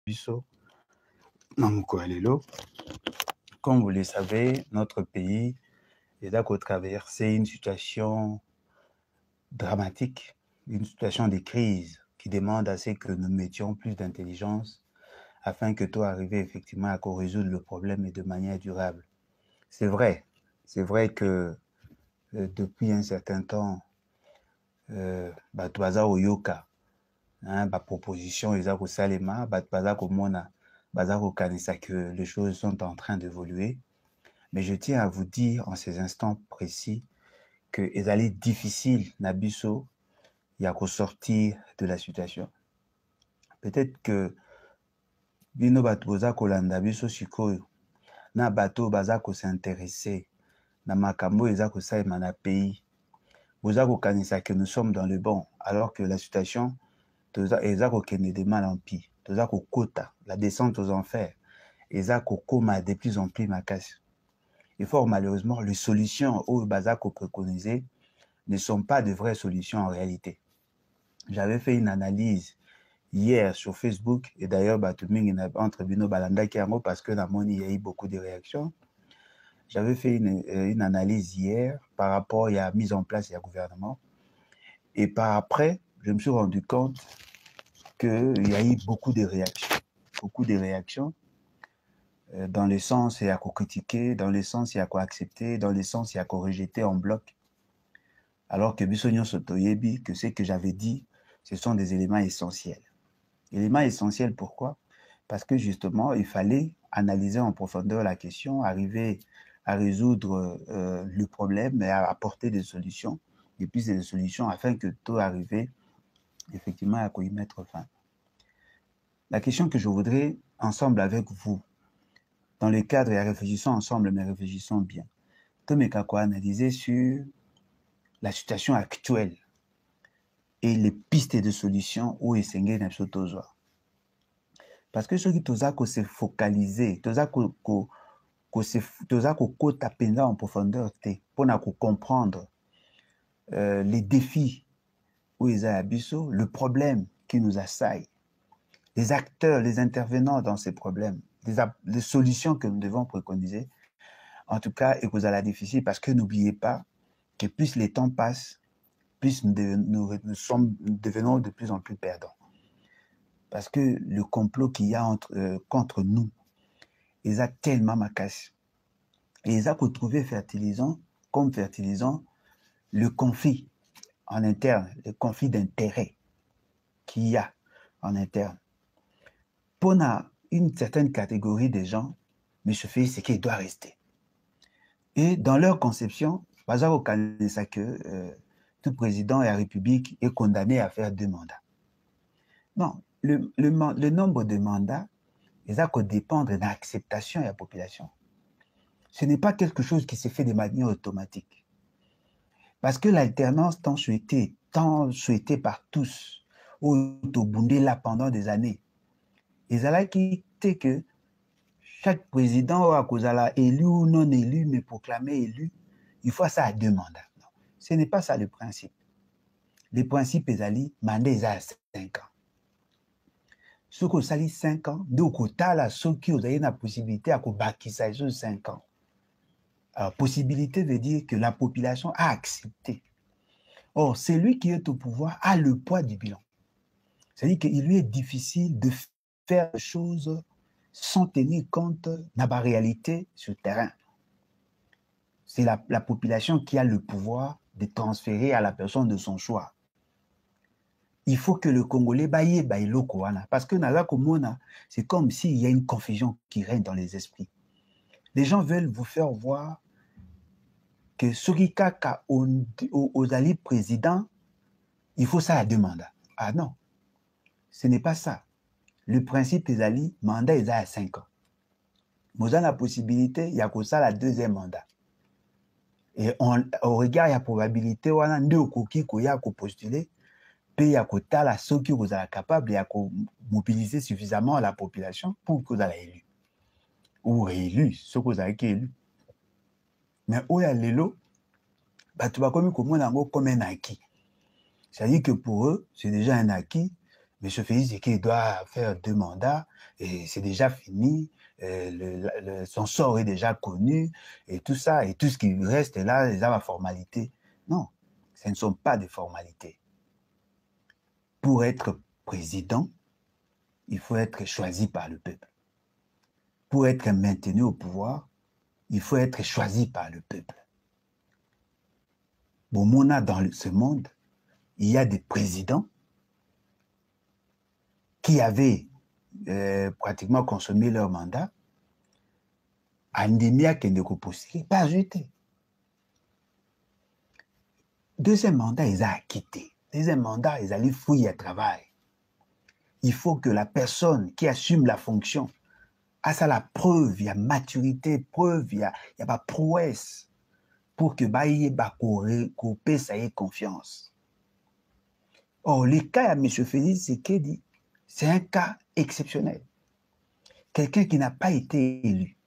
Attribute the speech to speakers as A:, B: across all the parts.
A: biso na mokolo ya lelo. Comme vous le savez, notre pays est à traverser une situation dramatique, une situation de crise qui demande à ce que nous mettions plus d'intelligence afin que tout arrive effectivement à résoudre le problème et de manière durable. C'est vrai que depuis un certain temps, baza oyoka, ba proposition eza ko salema, baza ko mona, baza ko kanisa que les choses sont en train d'évoluer. Mais je tiens à vous dire en ces instants précis que ezali difficile na biso ya ko sortir de la situation. Peut-être que bino bato boza kolanda biso sikoyo na bato baza ko s'intéresser na makambo eza ko salema na pays. Boza ko kanisa que nous sommes dans le bon alors que la situation eza ko kende de mal en pis. Toza ko kota la descente aux enfers. Eza ko koma de plus en plus makasi. Et fort malheureusement, les solutions au Bazako préconisées ne sont pas de vraies solutions en réalité. J'avais fait une analyse hier sur Facebook, et d'ailleurs, entre Bino Balanda Kiango, parce que dans mon il y a eu beaucoup de réactions. J'avais fait une analyse hier par rapport à la mise en place du gouvernement. Et par après, je me suis rendu compte qu'il y a eu beaucoup de réactions. Beaucoup de réactions. Dans le sens, il y a qu'à critiquer, dans le sens, il y a qu'à accepter, dans le sens, il y a qu'à rejeter en bloc. Alors que Bissonio Sotoyebi, que ce que j'avais dit, ce sont des éléments essentiels. Éléments essentiels, pourquoi? Parce que justement, il fallait analyser en profondeur la question, arriver à résoudre le problème et à apporter des solutions, des pistes de solutions, afin que tout arrive effectivement à y mettre fin. La question que je voudrais, ensemble avec vous, dans le cadre et réfléchissons ensemble, mais réfléchissons bien. Tomeka quoi analyser sur la situation actuelle et les pistes de solutions où est sengé na sotozoa. Parce que ceux qui toza ko se focaliser, toza ko kota penza en profondeur te pour na ko comprendre les défis où ils a abisso, le problème qui nous assaille, les acteurs, les intervenants dans ces problèmes, les solutions que nous devons préconiser. En tout cas, et que ça difficile parce que n'oubliez pas que plus les temps passent, plus nous devenons de plus en plus perdants. Parce que le complot qu'il y a contre nous, ils a tellement macasse. Et ils ont retrouvé fertilisant le conflit en interne, le conflit d'intérêt qu'il y a en interne. Pour une certaine catégorie de gens, M. Félix Tshisekedi doit rester. Et dans leur conception, tout président de la République est condamné à faire 2 mandats. Non, le nombre de mandats, il va dépendre de l'acceptation de la population. Ce n'est pas quelque chose qui se fait de manière automatique. Parce que l'alternance tant souhaitée par tous, au Bundé là pendant des années, ils allaient quitter que chaque président a élu ou non élu, mais proclamé élu, il faut ça à 2 mandats. Non, ce n'est pas ça le principe. Le principe est d'aller mandat à 5 ans. Ce qu'on s'allie 5 ans, donc au total, ceux qui ont la possibilité à bâtir ça 5 ans. Alors, possibilité veut dire que la population a accepté. Or, celui qui est au pouvoir a le poids du bilan. C'est-à-dire qu'il lui est difficile de faire des choses sans tenir compte de la réalité sur le terrain. C'est la population qui a le pouvoir de transférer à la personne de son choix. Il faut que le Congolais baille l'okoana. Parce que c'est comme s'il y a une confusion qui règne dans les esprits. Les gens veulent vous faire voir que Sokikaka aux alliés présidents, il faut ça à 2 mandats. Ah non, ce n'est pas ça. Le principe des alliés, mandat est à 5 ans. Nous avons la possibilité, il y a que ça la 2e mandat. Et au regard de la probabilité, on a 2 coquilles qui ont postulé, puis il y a que ceux qui sont capables de mobiliser suffisamment la population pour que vous soyez élu. Ou réélu, ceux qui sont élus. Mais où il y a l'élo, tu vas comme un acquis. C'est-à-dire que pour eux, c'est déjà un acquis. M. Félix Tshisekedi doit faire 2 mandats et c'est déjà fini, son sort est déjà connu et tout ça, et tout ce qui reste là, c'est la formalité. Non, ce ne sont pas des formalités. Pour être président, il faut être choisi par le peuple. Pour être maintenu au pouvoir, il faut être choisi par le peuple. Bon, dans ce monde, il y a des présidents qui avaient pratiquement consommé leur mandat, Andemia qui ne postulé, pas ajouté. Deuxième mandat, ils ont quitté. Deuxième mandat, ils allaient fouiller à travail. Il faut que la personne qui assume la fonction a ça la preuve, il y a maturité, preuve, il y a pas prouesse pour que baïe couper ça ait confiance. Or, le cas de M. Félix Tshisekedi, c'est un cas exceptionnel. Quelqu'un qui n'a pas été élu,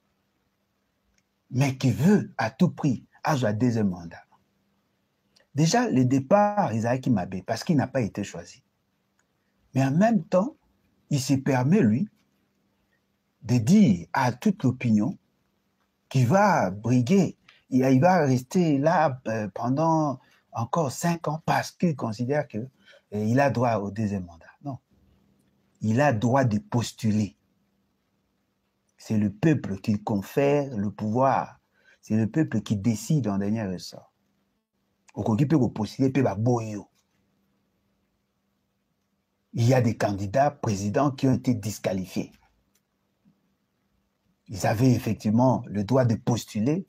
A: mais qui veut à tout prix avoir un deuxième mandat. Déjà, le départ, Isaac Mabé, parce qu'il n'a pas été choisi. Mais en même temps, il se permet, lui, de dire à toute l'opinion qu'il va briguer, il va rester là pendant encore 5 ans parce qu'il considère qu'il a droit au deuxième mandat. Non. Il a droit de postuler. C'est le peuple qui confère le pouvoir. C'est le peuple qui décide en dernier ressort. Il y a des candidats présidents qui ont été disqualifiés. Ils avaient effectivement le droit de postuler,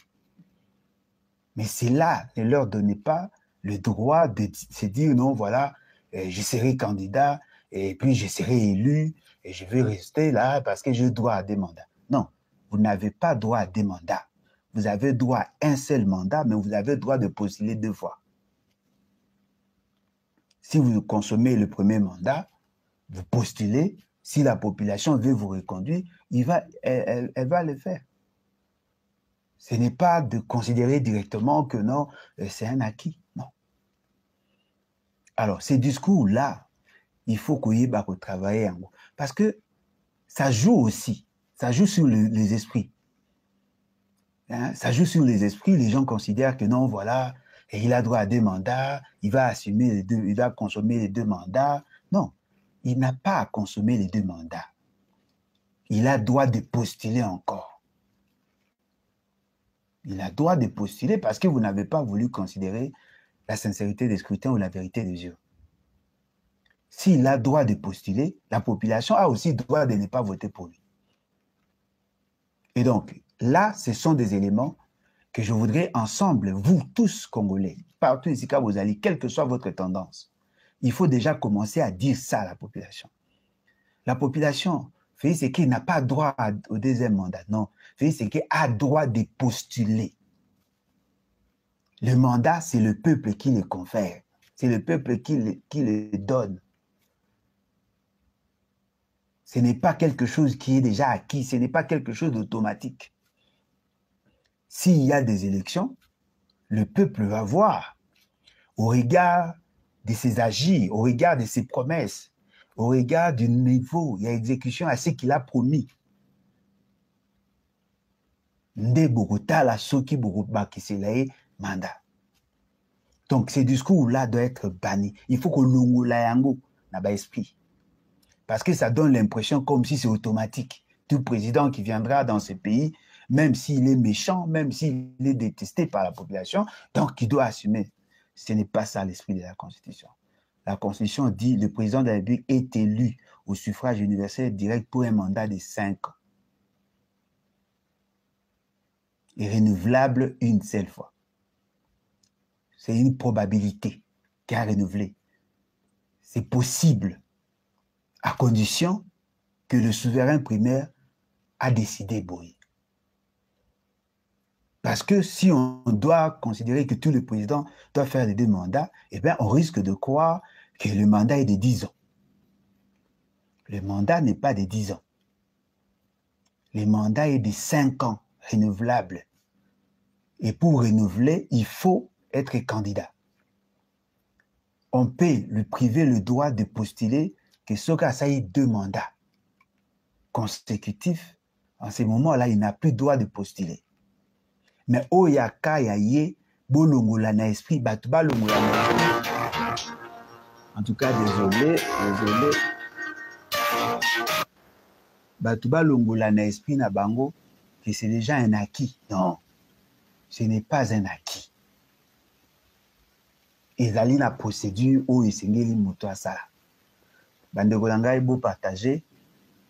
A: mais cela ne leur donnait pas le droit de se dire non, voilà, je serai candidat et puis je serai élu et je vais rester là parce que j'ai droit à des mandats. Non, vous n'avez pas droit à des mandats. Vous avez droit à un seul mandat, mais vous avez le droit de postuler 2 fois. Si vous consommez le premier mandat, vous postulez, si la population veut vous reconduire, elle va le faire. Ce n'est pas de considérer directement que non, c'est un acquis. Non. Alors, ces discours-là, il faut qu'on y ait travailler. Parce que ça joue aussi, ça joue sur les esprits. Hein? Ça joue sur les esprits, les gens considèrent que non, voilà, et il a droit à 2 mandats, il va assumer les 2, il va consommer les 2 mandats. Non, il n'a pas à consommer les 2 mandats. Il a droit de postuler encore. Il a droit de postuler parce que vous n'avez pas voulu considérer la sincérité des scrutins ou la vérité des yeux. S'il a droit de postuler, la population a aussi droit de ne pas voter pour lui. Et donc, là, ce sont des éléments que je voudrais ensemble, vous tous Congolais, partout ici quand vous allez, quelle que soit votre tendance, il faut déjà commencer à dire ça à la population. La population, Félix Tshisekedi n'a pas droit au deuxième mandat, non. Félix Tshisekedi a droit de postuler. Le mandat, c'est le peuple qui le confère. C'est le peuple qui le donne. Ce n'est pas quelque chose qui est déjà acquis, ce n'est pas quelque chose d'automatique. S'il y a des élections, le peuple va voir, au regard de ses agirs, au regard de ses promesses, au regard du niveau, il y a exécution à ce qu'il a promis. Nde Bogota la soki Bogota qui c'est mandat. Donc ces discours-là doivent être bannis. Il faut que l'ongo la yango n'a pas esprit. Parce que ça donne l'impression comme si c'est automatique. Tout président qui viendra dans ce pays, même s'il est méchant, même s'il est détesté par la population, donc il doit assumer. Ce n'est pas ça l'esprit de la Constitution. La Constitution dit que le président de la République est élu au suffrage universel direct pour un mandat de 5 ans. Et renouvelable une seule fois. C'est une probabilité qui a renouvelé. C'est possible à condition que le souverain primaire a décidé boy. Parce que si on doit considérer que tous les présidents doivent faire les 2 mandats, eh bien, on risque de croire que le mandat est de 10 ans. Le mandat n'est pas de 10 ans. Le mandat est de 5 ans, renouvelable. Et pour renouveler, il faut être candidat. On peut lui priver le droit de postuler que Soka a eu 2 mandats consécutifs. En ce moment-là, il n'a plus droit de postuler. Mais Oyaka Yaye, Bolongola na esprit, Batuba Longola na esprit. En tout cas, désolé. Batuba Longola na esprit na bango, que c'est déjà un acquis. Non, ce n'est pas un acquis. Ezali na procédure où esengeli moto asala. Bandeko na ngai beau partager,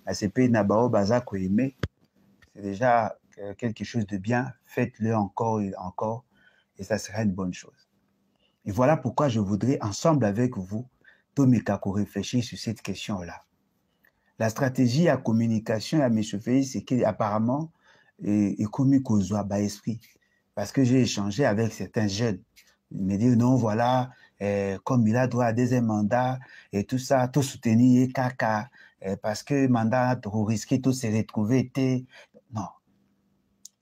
A: ACP na bao baza ko aimer. C'est déjà quelque chose de bien. Faites-le encore et encore, et ça sera une bonne chose. Et voilà pourquoi je voudrais, ensemble avec vous, Tomikako réfléchir sur cette question-là. La stratégie à communication à M. Félix, c'est qu'apparemment, est commis qu'aux esprit. Parce que j'ai échangé avec certains jeunes. Ils me disent, non, voilà, comme il a droit à 2e mandat, et tout ça, tout soutenir, caca, parce que mandat, trop risqué, tout se retrouver, non.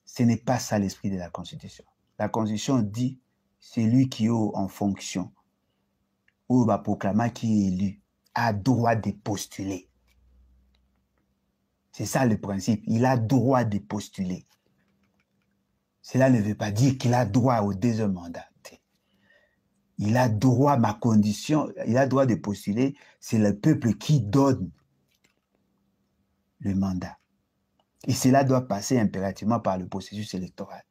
A: Ce n'est pas ça l'esprit de la Constitution. La Constitution dit, c'est lui qui est en fonction, ou va proclamer qui est élu, a droit de postuler. C'est ça le principe. Il a droit de postuler. Cela ne veut pas dire qu'il a droit au 2e mandat. Il a droit, ma condition, il a droit de postuler. C'est le peuple qui donne le mandat. Et cela doit passer impérativement par le processus électoral.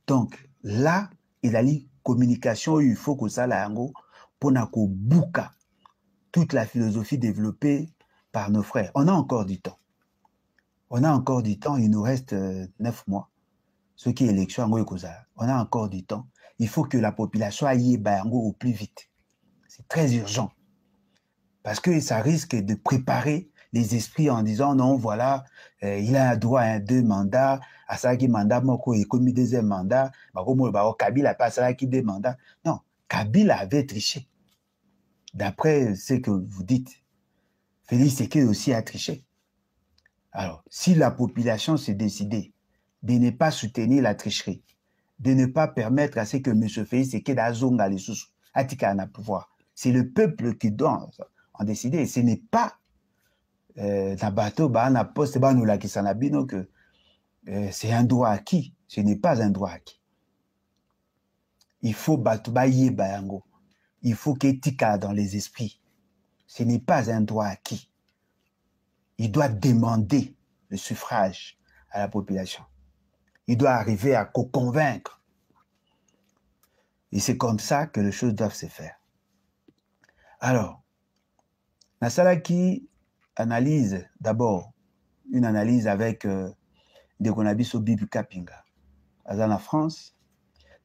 A: Donc, là, il a dit communication, il faut que ça la pour qu'on bouca toute la philosophie développée par nos frères. On a encore du temps. On a encore du temps, il nous reste 9 mois. Ce qui est élection, on a encore du temps. Il faut que la population aille au plus vite. C'est très urgent. Parce que ça risque de préparer les esprits en disant non, voilà, il a droit à 2 mandats, à ça qui mandat, moko est commis 2e mandat, Kabila pas ça qui 2 mandats. Non, Kabila avait triché. D'après ce que vous dites, Félix Tshisekedi aussi a triché. Alors, si la population s'est décidée de ne pas soutenir la tricherie, de ne pas permettre à ce que M. Félix Tshisekedi azonga les sous, atika na pouvoir, c'est le peuple qui doit en décider. Ce n'est pas na bateau, na poste, nous la qui s'en abîme, que c'est un droit acquis. Ce n'est pas un droit acquis. Il faut bateau bayango. Il faut qu'étika dans les esprits. Ce n'est pas un droit acquis. Il doit demander le suffrage à la population. Il doit arriver à convaincre. Et c'est comme ça que les choses doivent se faire. Alors, Nasalaki analyse d'abord une analyse avec Dekonabiso Bibi Kapinga. Dans la France,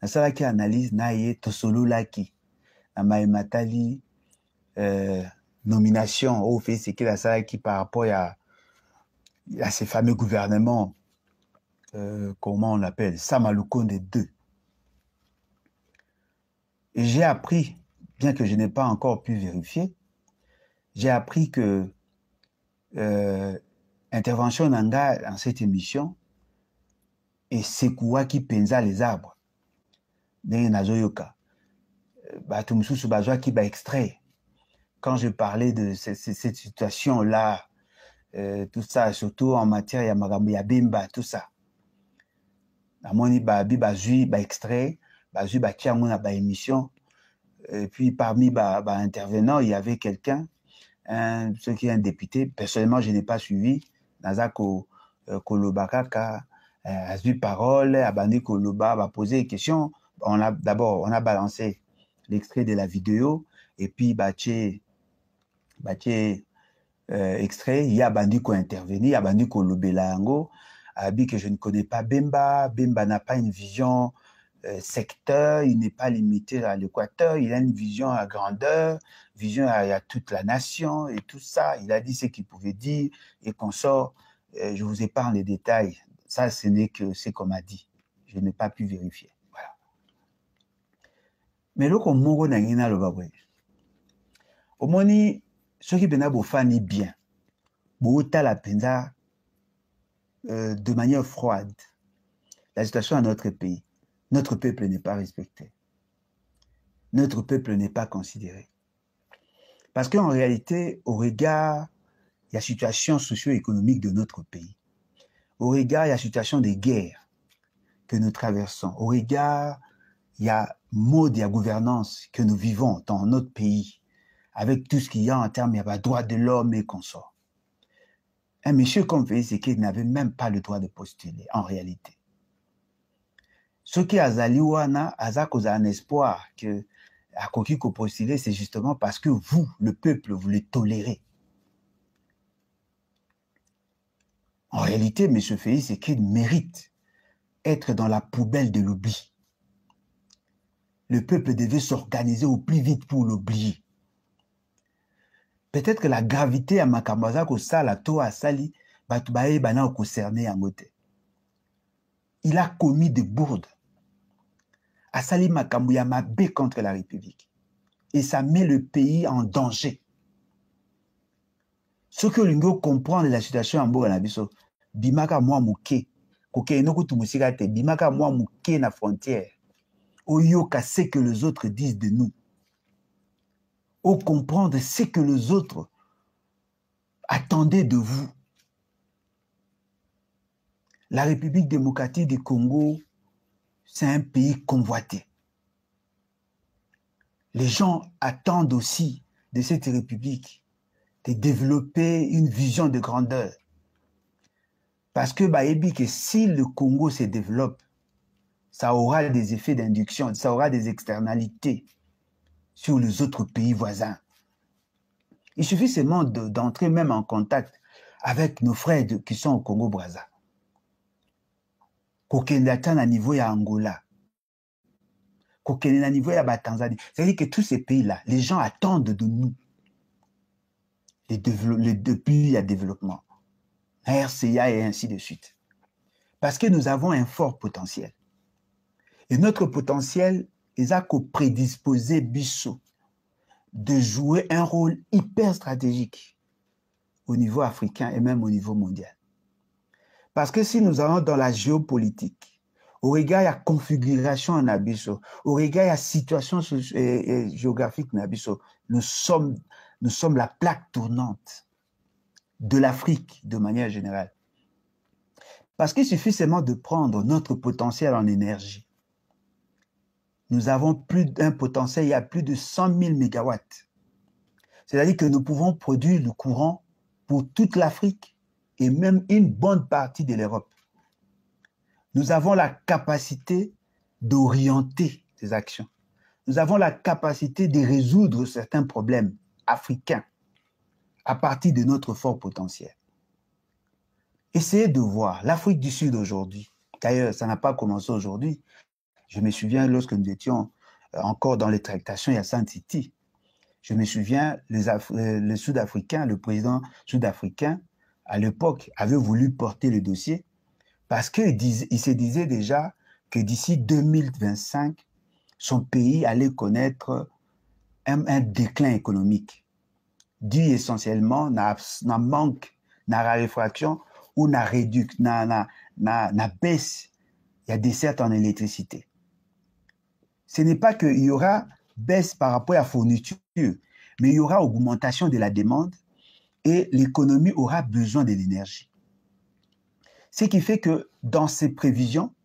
A: Nasalaki analyse Naye Tosololaki, Namaematali, nomination au fait c'est que Nasalaki par rapport à ces fameux gouvernements, comment on l'appelle, Samalukonde 2. Et j'ai appris, bien que je n'ai pas encore pu vérifier, j'ai appris que intervention nanga dans cette émission et Sekouwa qui pensa les arbres. Qui extrait. Quand je parlais de cette situation-là, tout ça, surtout en matière ya bimba, tout ça. Namoni bazui extrait, bazui kiango na émission. Et puis parmi intervenants, il y avait quelqu'un, ce qui est un député. Personnellement, je n'ai pas suivi. Nazako Kolobakaka a eu parole, Abandi Koloba va poser des questions. D'abord, on a balancé l'extrait de la vidéo et puis extrait, il y a Abandi ko intervenir, Abandi Kolobelango, Abi que je ne connais pas Bemba. Bemba n'a pas une vision secteur, il n'est pas limité à l'Équateur, il a une vision à grandeur, vision à toute la nation et tout ça. Il a dit ce qu'il pouvait dire et qu'on sort. Je vous épargne les détails. Ça, ce n'est que ce qu'on m'a dit. Je n'ai pas pu vérifier. Voilà. Mais là, comme on a dit, au ceux qui viennent bien, la penza de manière froide. La situation dans notre pays. Notre peuple n'est pas respecté. Notre peuple n'est pas considéré. Parce qu'en réalité, au regard de la situation socio-économique de notre pays, au regard de la situation des guerres que nous traversons, au regard il y a mode, il y a gouvernance que nous vivons dans notre pays, avec tout ce qu'il y a en termes de droits de l'homme et consorts. Un monsieur comme Félix Tshisekedi n'avait même pas le droit de postuler, en réalité. Ce qui a Zaliwana, a un espoir que à Koki postuler, c'est justement parce que vous, le peuple, vous le tolérez. En réalité, M. Félix Tshisekedi mérite être dans la poubelle de l'oubli. Le peuple devait s'organiser au plus vite pour l'oublier. Peut-être que la gravité à Makambaza Kosala, Toa Sali, Batubae Bana concerné à Moté. Il a commis des bourdes. Asali Makambuya Mabé contre la République. Et ça met le pays en danger. Ce que l'Ingo comprend de la situation en Bouranabiso, Bimaka moi mouké, Koke Enoku Tumusigate, Bimaka moi mouké na frontière. Oyoka ce que les autres disent de nous. Au comprendre ce que les autres attendaient de vous. La République démocratique du Congo, c'est un pays convoité. Les gens attendent aussi de cette République de développer une vision de grandeur. Parce que si le Congo se développe, ça aura des effets d'induction, ça aura des externalités sur les autres pays voisins. Il suffit seulement d'entrer même en contact avec nos frères qui sont au Congo-Brazza. Kokendatan à niveau ya Angola. Kokendatan à niveau ya Tanzanie. C'est-à-dire que tous ces pays-là, les gens attendent de nous les pays à développement. RCA et ainsi de suite. Parce que nous avons un fort potentiel. Et notre potentiel est à prédisposer Bissot de jouer un rôle hyper stratégique au niveau africain et même au niveau mondial. Parce que si nous allons dans la géopolitique, au regard de la configuration en Abisso, au regard de la situation géographique en Abisso, nous sommes la plaque tournante de l'Afrique de manière générale. Parce qu'il suffit seulement de prendre notre potentiel en énergie. Nous avons plus d'un potentiel, il y a plus de 100 000 mégawatts. C'est-à-dire que nous pouvons produire le courant pour toute l'Afrique et même une bonne partie de l'Europe. Nous avons la capacité d'orienter ces actions. Nous avons la capacité de résoudre certains problèmes africains à partir de notre fort potentiel. Essayez de voir l'Afrique du Sud aujourd'hui. D'ailleurs, ça n'a pas commencé aujourd'hui. Je me souviens lorsque nous étions encore dans les tractations à Sun City. Je me souviens, les Sud-Africains, le président sud-africain, à l'époque, avait voulu porter le dossier parce qu'il se disait déjà que d'ici 2025, son pays allait connaître un déclin économique dû essentiellement à manque, à la réfraction ou à la baisse, il y a des certes en électricité. Ce n'est pas qu'il y aura baisse par rapport à la fourniture, mais il y aura augmentation de la demande et l'économie aura besoin de l'énergie. Ce qui fait que dans ses prévisions,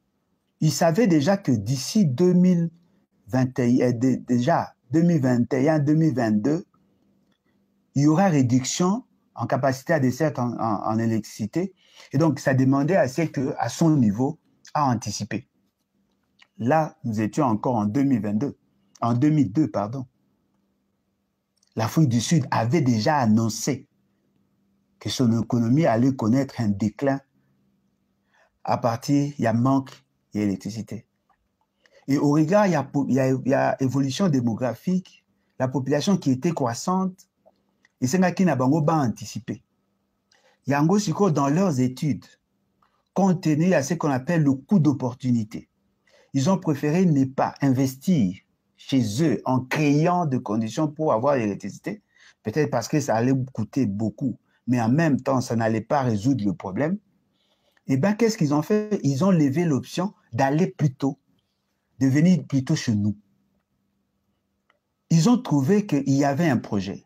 A: il savait déjà que d'ici 2021-2022, il y aura réduction en capacité à desserte en électricité. Et donc, ça demandait à son niveau à anticiper. Là, nous étions encore en 2002, pardon. L'Afrique du Sud avait déjà annoncé que son économie allait connaître un déclin à partir, il y a manque d'électricité. Et au regard, il y a évolution démographique, la population qui était croissante, et c'est là qui n'a pas anticipé. Il y a encore dans leurs études, compte tenu à ce qu'on appelle le coût d'opportunité. Ils ont préféré ne pas investir chez eux en créant des conditions pour avoir l'électricité, peut-être parce que ça allait coûter beaucoup, mais en même temps, ça n'allait pas résoudre le problème. Et bien, qu'est-ce qu'ils ont fait? Ils ont levé l'option d'aller plutôt, de venir plutôt chez nous. Ils ont trouvé qu'il y avait un projet.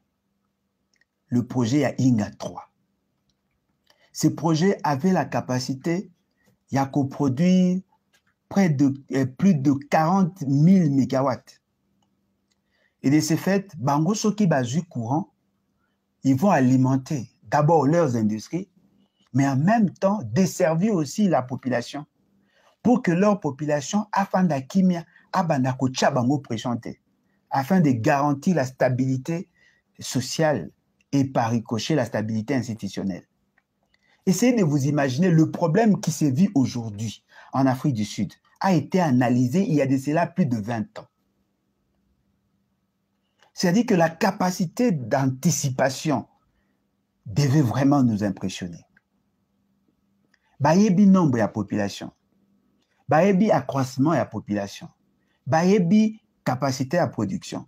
A: le projet Inga 3. Ce projet avait la capacité de produire plus de 40 000 mégawatts. Et de ce fait, Bango Soki Bazu courant, ils vont alimenter d'abord leurs industries, mais en même temps desservir aussi la population pour que leur population, afin d'akimia, abandako tchabango présenté, afin de garantir la stabilité sociale et par ricochet la stabilité institutionnelle. Essayez de vous imaginer le problème qui se vit aujourd'hui en Afrique du Sud a été analysé il y a de cela plus de 20 ans. C'est-à-dire que la capacité d'anticipation devait vraiment nous impressionner. Bayebi nombre de la population, bayebi accroissement de la population, bayebi capacité à production,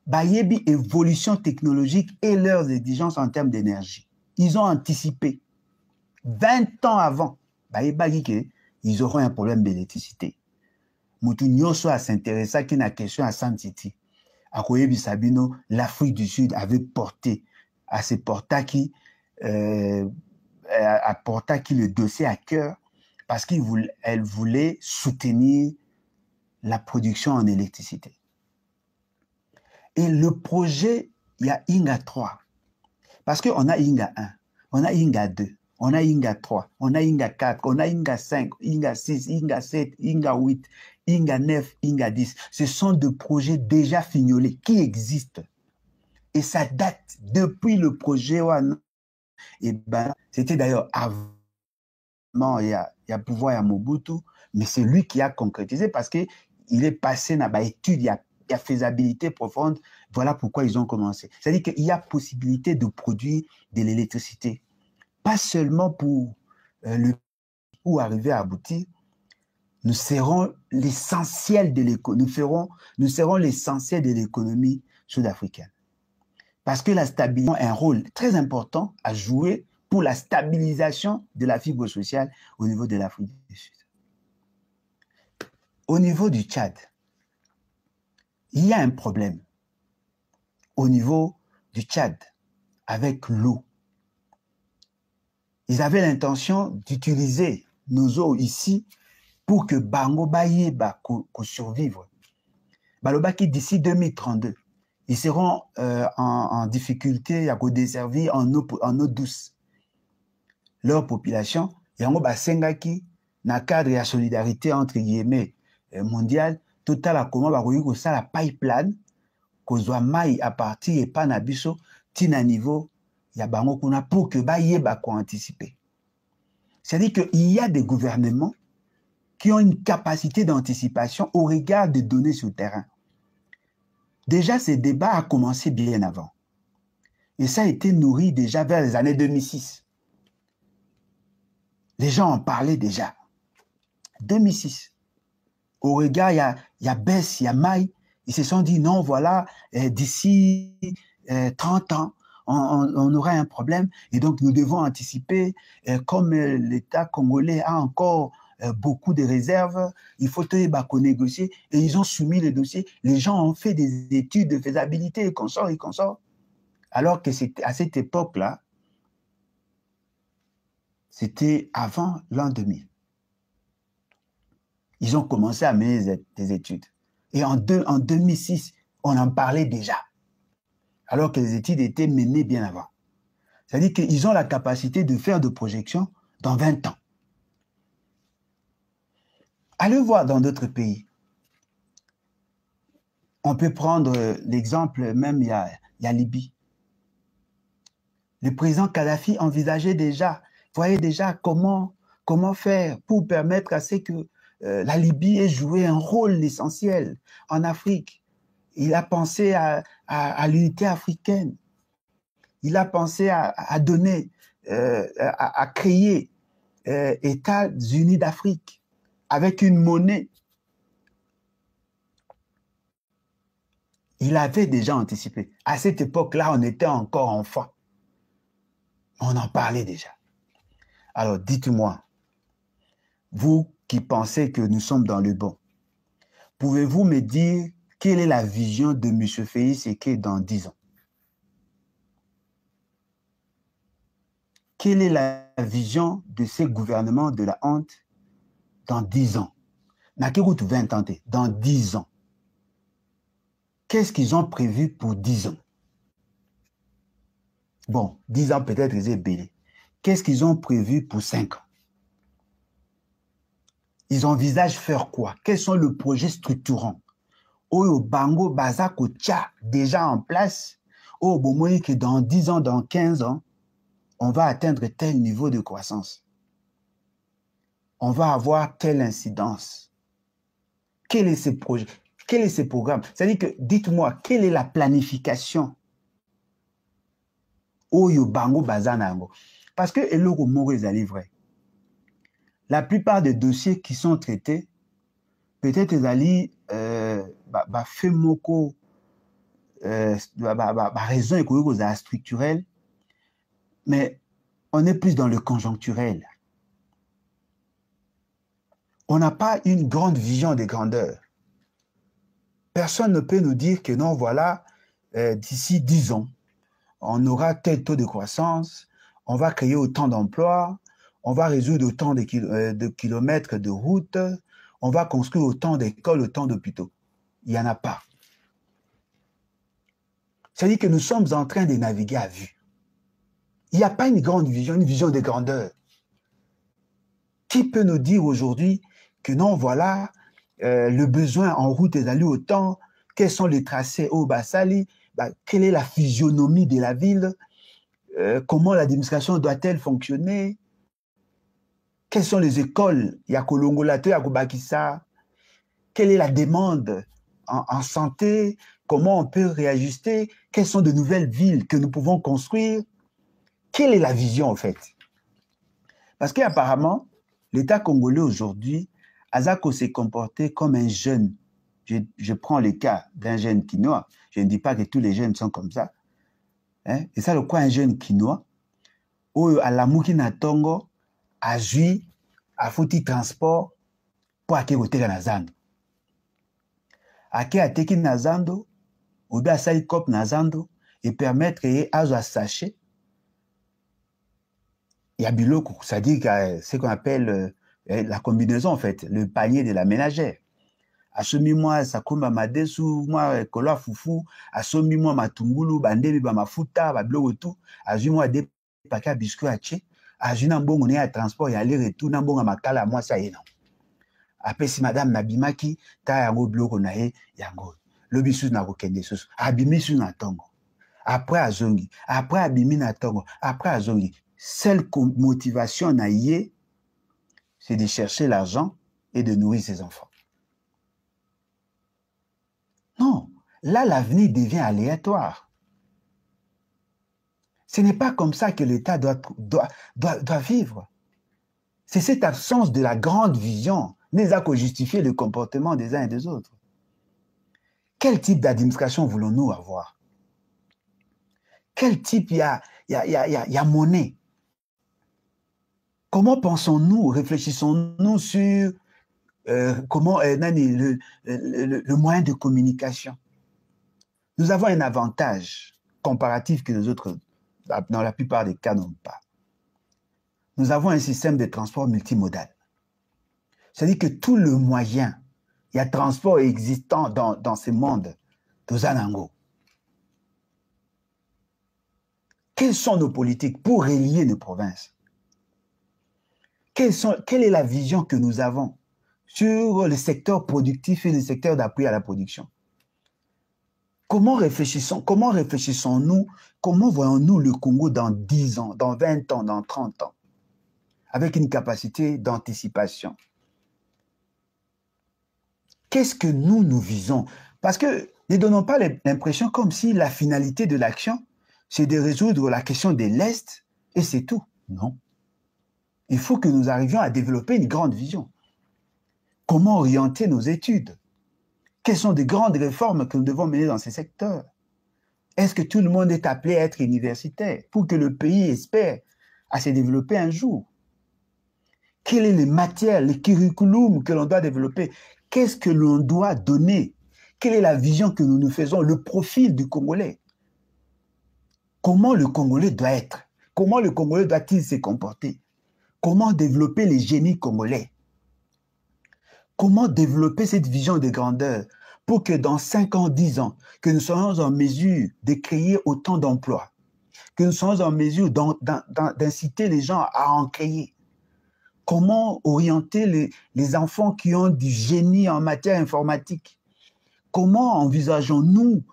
A: bayebi évolution technologique et leurs exigences en termes d'énergie. Ils ont anticipé 20 ans avant, ils auront un problème d'électricité. Moutou Nyoso a s'intéressé à une question à Santiti. À Koyebi Sabino, l'Afrique du Sud avait porté à ce portaki le dossier à cœur parce qu'elle voulait soutenir la production en électricité. Et le projet, il y a Inga 3. Parce qu'on a Inga 1, on a Inga 2, on a Inga 3, on a Inga 4, on a Inga 5, Inga 6, Inga 7, Inga 8, Inga 9, Inga 10. Ce sont des projets déjà fignolés qui existent. Et ça date depuis le projet One. Et ben, c'était d'ailleurs avant, il y a pouvoir à Mobutu, mais c'est lui qui a concrétisé parce qu'il est passé dans l'étude, il y a faisabilité profonde. Voilà pourquoi ils ont commencé. C'est-à-dire qu'il y a possibilité de produire de l'électricité. Pas seulement pour arriver à aboutir, nous serons l'essentiel de l'économie, nous serons l'essentiel de l'économie sud-africaine. Parce que la stabilité a un rôle très important à jouer pour la stabilisation de la fibre sociale au niveau de l'Afrique du Sud. Au niveau du Tchad, il y a un problème. Au niveau du Tchad, avec l'eau. Ils avaient l'intention d'utiliser nos eaux ici pour que Bango Baye survive. Balobaki d'ici 2032, ils seront en difficulté à desservir en eau douce. Leur population, yango basengaki na cadre de solidarité entre guillemets mondiale, total à comment bakoyi ko ça la pipeline kozwa mai à partir et pas na biso tina niveau ya bango kuna pour que bayeba ko anticiper. C'est-à-dire qu'il y a des gouvernements qui ont une capacité d'anticipation au regard des données sur le terrain. Déjà, ce débat a commencé bien avant. Et ça a été nourri déjà vers les années 2006. Les gens en parlaient déjà. 2006. Au regard, il y a Bess, il y a Maï. Ils se sont dit, non, voilà, d'ici 30 ans, on aura un problème. Et donc, nous devons anticiper, comme l'État congolais a encore beaucoup de réserves, il faut qu'on négocie. Et ils ont soumis les dossiers. Les gens ont fait des études de faisabilité et consorts. Alors que c'était à cette époque-là, c'était avant l'an 2000. Ils ont commencé à mener des études. Et en 2006, on en parlait déjà. Alors que les études étaient menées bien avant. C'est-à-dire qu'ils ont la capacité de faire des projections dans 20 ans. Allez voir dans d'autres pays. On peut prendre l'exemple, même il y a Libye. Le président Kadhafi envisageait déjà, voyait déjà comment faire pour permettre à ce que la Libye ait joué un rôle essentiel en Afrique. Il a pensé à l'unité africaine. Il a pensé à donner, à créer États-Unis d'Afrique avec une monnaie. Il avait déjà anticipé. À cette époque-là, on était encore enfant. On en parlait déjà. Alors, dites-moi, vous qui pensez que nous sommes dans le bon, pouvez-vous me dire quelle est la vision de M. Félix Séké dans 10 ans? quelle est la vision de ces gouvernements de la honte dans 10 ans? Nakirout 20 ans, dans 10 ans. Qu'est-ce qu'ils ont prévu pour 10 ans? Bon, 10 ans peut-être, ils ont belé. Qu'est-ce qu'ils ont prévu pour 5 ans? Ils envisagent faire quoi? Quels sont les projets structurants? Oyo Bango Bazako Tcha déjà en place. Oh, bon, que dans 10 ans, dans 15 ans, on va atteindre tel niveau de croissance. On va avoir telle incidence. Quel est ce projet? Quel est ce programme? C'est-à-dire que, dites-moi, quelle est la planification? Oyo Bango Bazanango. Parce que Eloko Moro est vrai. La plupart des dossiers qui sont traités, peut-être ils allaient fait moko raison économique structurelle, mais on est plus dans le conjoncturel. On n'a pas une grande vision des grandeurs. Personne ne peut nous dire que non, voilà, d'ici 10 ans, on aura tel taux de croissance, on va créer autant d'emplois, on va résoudre autant de kilomètres de routes, on va construire autant d'écoles, autant d'hôpitaux. Il n'y en a pas. C'est-à-dire que nous sommes en train de naviguer à vue. Il n'y a pas une grande vision, une vision de grandeur. Qui peut nous dire aujourd'hui que non, voilà, le besoin en route est allé autant, quels sont les tracés au Bassali, quelle est la physionomie de la ville, comment l'administration doit-elle fonctionner, quelles sont les écoles, Yakolongolato, Yakobakissa, quelle est la demande en santé, comment on peut réajuster, quelles sont de nouvelles villes que nous pouvons construire, quelle est la vision en fait? Parce qu'apparemment, l'État congolais aujourd'hui, Azako s'est comporté comme un jeune. Je prends le cas d'un jeune quinois. Je ne dis pas que tous les jeunes sont comme ça. Hein? Et ça, le quoi, un jeune quinois, où à la Moukina Tongo, a joué, a foutu transport pour acquérir au Nazando. Acquérir à Teki Nazando, ou bien à Salikop Nazando, et permettre à sachet. Il y a biloko, c'est-à-dire ce qu'on appelle la combinaison, en fait, le panier de la ménagère. Asomi-moi, Sakumba Madesu, moi, Kola Foufou, Asomi-moi, Matungulu, Bandebi, Bamafuta, Babloko tout, Azumi-moi, des paquets biscuits à tché, Azuna Mbongo, on est à transport, il y a aller-retour, Nambonga Makala, moi, ça y est, non. Après, si madame Nabimaki, ta yango bloko nae, yango. Lobisu na rokende susu, abimisu na tongo. Après, Azongi, après, abimi na tongo, après, Azongi. Seule motivation naïe, c'est de chercher l'argent et de nourrir ses enfants. Non, là, l'avenir devient aléatoire. Ce n'est pas comme ça que l'État doit vivre. C'est cette absence de la grande vision n'est qu'à justifier le comportement des uns et des autres. Quel type d'administration voulons-nous avoir? Quel type y a monnaie? Comment pensons-nous, réfléchissons-nous sur comment le moyen de communication? Nous avons un avantage comparatif que les autres, dans la plupart des cas, n'ont pas. Nous avons un système de transport multimodal. C'est-à-dire que tout le moyen, il y a transport existant dans ce monde de Zanango. Quelles sont nos politiques pour relier nos provinces? Quelle est la vision que nous avons sur le secteur productif et le secteur d'appui à la production? Comment réfléchissons-nous? Comment voyons-nous le Congo dans 10 ans, dans 20 ans, dans 30 ans? Avec une capacité d'anticipation. Qu'est-ce que nous visons? Parce que ne donnons pas l'impression comme si la finalité de l'action, c'est de résoudre la question de l'Est et c'est tout. Non. Il faut que nous arrivions à développer une grande vision. Comment orienter nos études? Quelles sont les grandes réformes que nous devons mener dans ces secteurs? Est-ce que tout le monde est appelé à être universitaire pour que le pays espère à se développer un jour? Quelles sont les matières, les curriculums que l'on doit développer? Qu'est-ce que l'on doit donner? Quelle est la vision que nous nous faisons? Le profil du Congolais. Comment le Congolais doit être? Comment le Congolais doit-il se comporter? Comment développer les génies congolais? Comment développer cette vision de grandeur pour que dans 5 ans, 10 ans, que nous soyons en mesure de créer autant d'emplois, que nous soyons en mesure d'inciter les gens à en créer? Comment orienter les enfants qui ont du génie en matière informatique? Comment envisageons-nous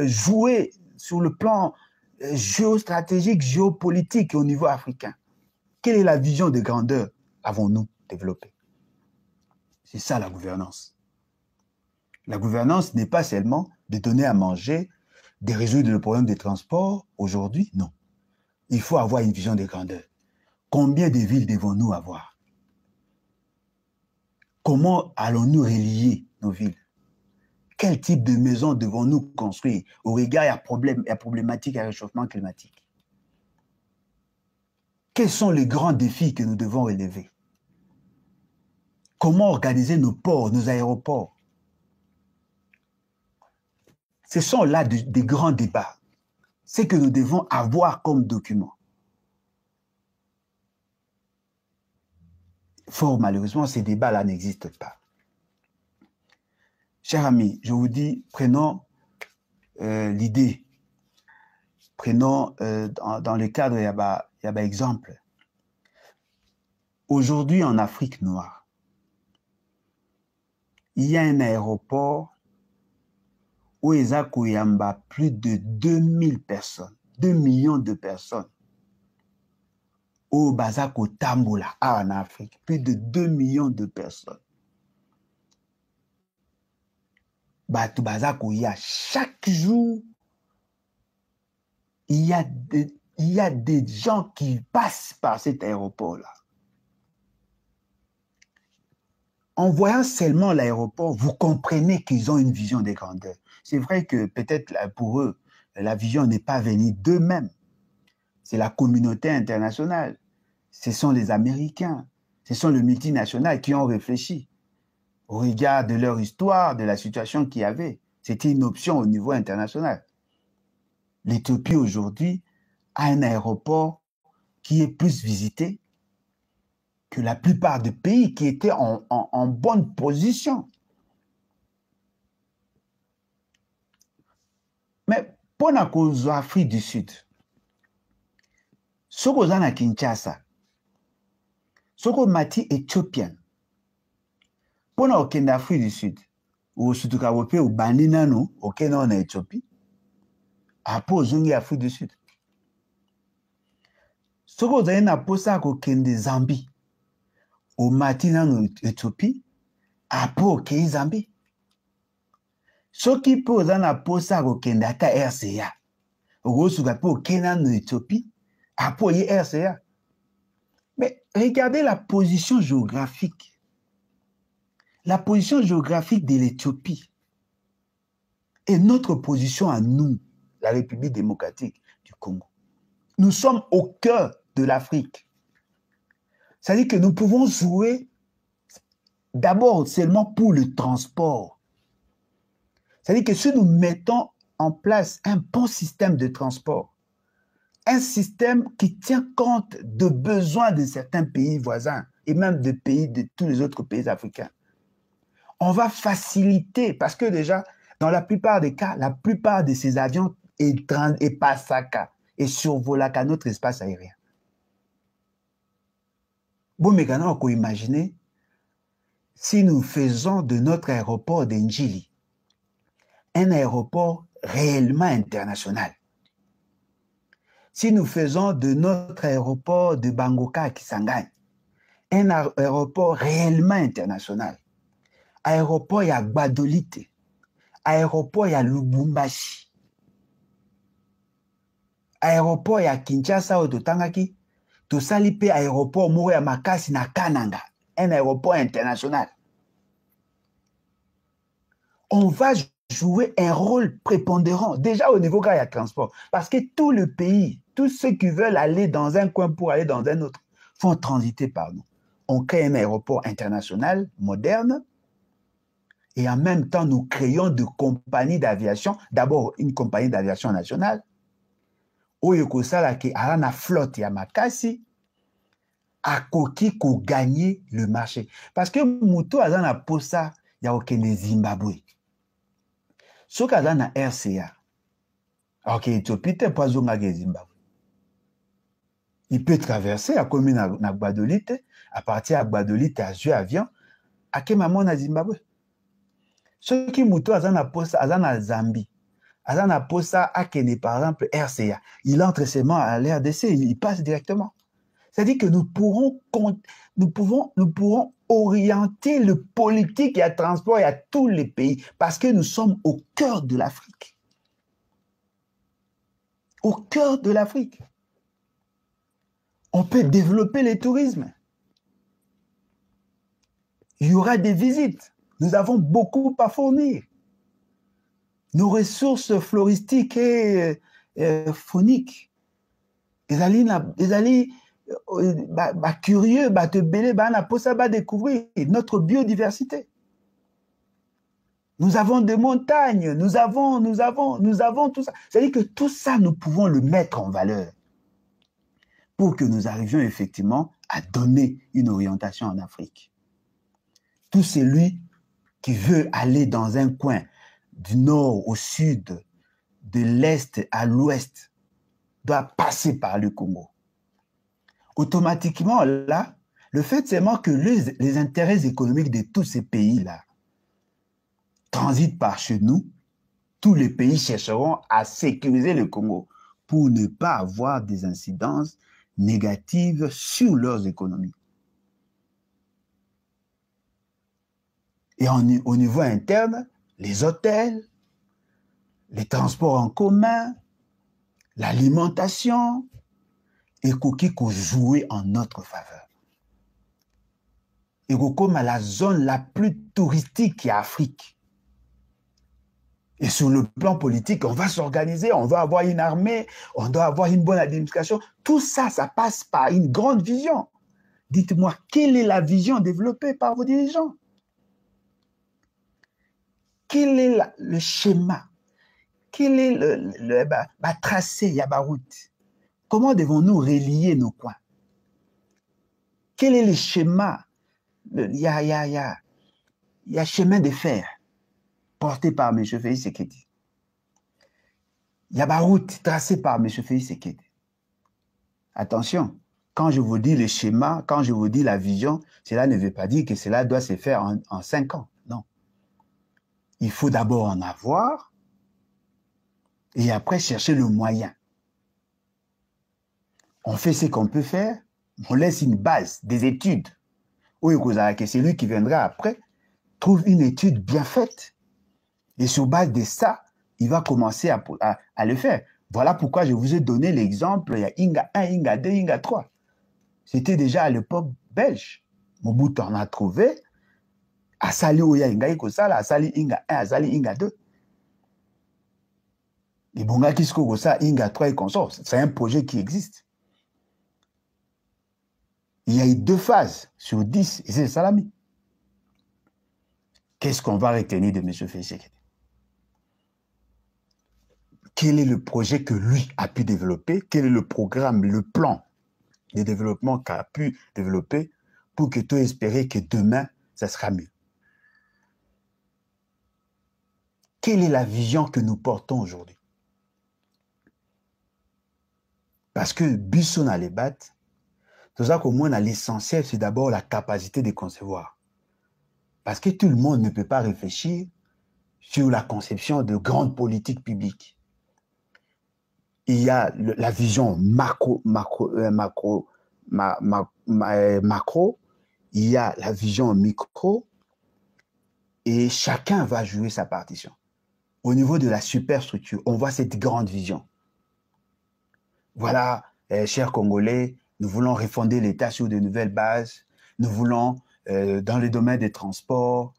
A: jouer sur le plan géostratégique, géopolitique au niveau africain? Quelle est la vision de grandeur avons-nous développée? C'est ça la gouvernance. La gouvernance n'est pas seulement de donner à manger, de résoudre le problème des transports aujourd'hui, non. Il faut avoir une vision de grandeur. Combien de villes devons-nous avoir? Comment allons-nous relier nos villes? Quel type de maison devons-nous construire au regard de la problématique du réchauffement climatique? Quels sont les grands défis que nous devons relever? Comment organiser nos ports, nos aéroports? Ce sont là des grands débats. Ce que nous devons avoir comme document. Fort malheureusement, ces débats-là n'existent pas. Chers amis, je vous dis, prenons l'idée. Prenons dans le cadre, il y a exemple. Aujourd'hui, en Afrique noire, il y a un aéroport où il y a plus de 2000 personnes, 2 millions de personnes. Au Bazako Tamboula, en Afrique, plus de 2 millions de personnes. Batu Bazako, il y a chaque jour, il y a des gens qui passent par cet aéroport-là. En voyant seulement l'aéroport, vous comprenez qu'ils ont une vision de grandeur. C'est vrai que peut-être pour eux, la vision n'est pas venue d'eux-mêmes. C'est la communauté internationale. Ce sont les Américains. Ce sont les multinationales qui ont réfléchi au regard de leur histoire, de la situation qu'il y avait. C'était une option au niveau international. L'Éthiopie aujourd'hui a un aéroport qui est plus visité que la plupart des pays qui étaient en bonne position. Mais pour la cause de l'Afrique du Sud, ce qu'on a à Kinshasa, ce qu'on mati éthiopien, pour l'Afrique du Sud, ou surtout qu'à au Baninano, au Kenya en Éthiopie, après aux Afrique du Sud. Ce qu'on a na posa au Kenya Zambie, au Matinano Éthiopie, après au Kenya Zambie. Ce qui pose na posa au Kenya ta RCA, au Kenya en Éthiopie, après RCA. Mais regardez la position géographique. La position géographique de l'Éthiopie et notre position à nous, la République démocratique du Congo. Nous sommes au cœur de l'Afrique. C'est-à-dire que nous pouvons jouer d'abord seulement pour le transport. C'est-à-dire que si nous mettons en place un bon système de transport, un système qui tient compte de besoins de certains pays voisins et même de tous les autres pays africains, on va faciliter, parce que déjà, dans la plupart des cas, la plupart de ces avions passent et survolent notre espace aérien. Bon, mais quand on peut imaginer, si nous faisons de notre aéroport d'Njili un aéroport réellement international, si nous faisons de notre aéroport de Bangoka à Kisangani un aéroport réellement international, aéroport ya Gbadolite, aéroport ya Lubumbashi, aéroport ya Kinshasa ou Totangaki, to salipe aéroport moko ya Makasi na Kananga, un aéroport international. On va jouer un rôle prépondérant, déjà au niveau de transport, parce que tout le pays, tous ceux qui veulent aller dans un coin pour aller dans un autre, font transiter par nous. On crée un aéroport international, moderne, et en même temps, nous créons des compagnies d'aviation, d'abord une compagnie d'aviation nationale, oyo kosala ke ala na flotte ya makasi akoki ko gagner le marché parce que moto aza na posa ya okende Zimbabwe soki aza na RCA ok Éthiopie te po azongaki Zimbabwe il peut traverser akomi na Gbadoli te à partir ya Gbadoli te azwi avion akema mo na Zimbabwe soki moto aza na posa aza na Zambie aza na posa akende par exemple RCA il entre seulement à l'RDC il passe directement. C'est-à-dire que nous pourrons orienter le politique et le transport à tous les pays parce que nous sommes au cœur de l'Afrique. Au cœur de l'Afrique. On peut développer le tourisme. Il y aura des visites. Nous avons beaucoup à fournir. Nos ressources floristiques et phoniques. Les alliés curieux, te belé, na découvrir notre biodiversité. Nous avons des montagnes, nous avons tout ça. C'est-à-dire que tout ça, nous pouvons le mettre en valeur pour que nous arrivions effectivement à donner une orientation en Afrique. Tout celui qui veut aller dans un coin du nord au sud, de l'est à l'ouest, doit passer par le Congo. Automatiquement, là, le fait seulement que les intérêts économiques de tous ces pays-là transitent par chez nous, tous les pays chercheront à sécuriser le Congo pour ne pas avoir des incidences négatives sur leurs économies. Et au niveau interne, les hôtels, les transports en commun, l'alimentation, et qui jouer en notre faveur. Et comme la zone la plus touristique qui est Afrique. Et sur le plan politique, on va s'organiser, on va avoir une armée, on doit avoir une bonne administration. Tout ça, ça passe par une grande vision. Dites-moi, quelle est la vision développée par vos dirigeants? Quel est le schéma? Quel est le tracé, la route? Comment devons-nous relier nos coins? Quel est le schéma? Il y a chemin de fer porté par M. Félix Tshisekedi. Il y a la route tracée par M. Félix Tshisekedi. Attention, quand je vous dis le schéma, quand je vous dis la vision, cela ne veut pas dire que cela doit se faire en 5 ans. Non. Il faut d'abord en avoir et après chercher le moyen. On fait ce qu'on peut faire, on laisse une base, des études. Oui, c'est lui qui viendra après, trouve une étude bien faite. Et sur base de ça, il va commencer à le faire. Voilà pourquoi je vous ai donné l'exemple, il y a Inga 1, Inga 2, Inga 3. C'était déjà à l'époque belge. Mobutu en a trouvé. Asali Oya Inga Ikosala, Asali Inga 1, Asali Inga 2. Et Bonga Kisko Gosa, Inga 3 et consort. C'est un projet qui existe. Il y a eu 2 phases sur 10 et c'est le salami. Qu'est-ce qu'on va retenir de M. Félix Tshisekedi? Quel est le projet que lui a pu développer? Quel est le programme, le plan de développement qu'il a pu développer pour que tu espérer que demain, ça sera mieux? Quelle est la vision que nous portons aujourd'hui? Parce que Bisson a les battes, c'est ça qu'au moins l'essentiel, c'est d'abord la capacité de concevoir. Parce que tout le monde ne peut pas réfléchir sur la conception de grandes politiques publiques. Il y a la vision macro, il y a la vision micro, et chacun va jouer sa partition. Au niveau de la superstructure, on voit cette grande vision. Voilà, chers Congolais, nous voulons refonder l'État sur de nouvelles bases. Nous voulons, dans le domaine des transports,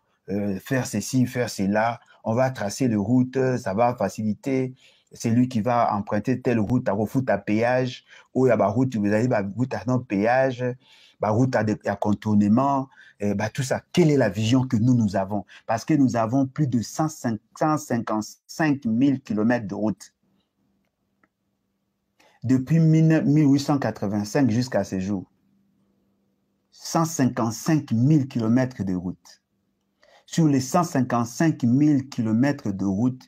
A: faire ceci, faire cela. On va tracer les routes, ça va faciliter. C'est lui qui va emprunter telle route à refoute à péage, ou il y a une route, vous avez une route à non péage, une route à contournement, tout ça. Quelle est la vision que nous avons? Parce que nous avons plus de 155 000 km de route. depuis 1885 jusqu'à ce jour, 155 000 km de route. Sur les 155 000 km de route,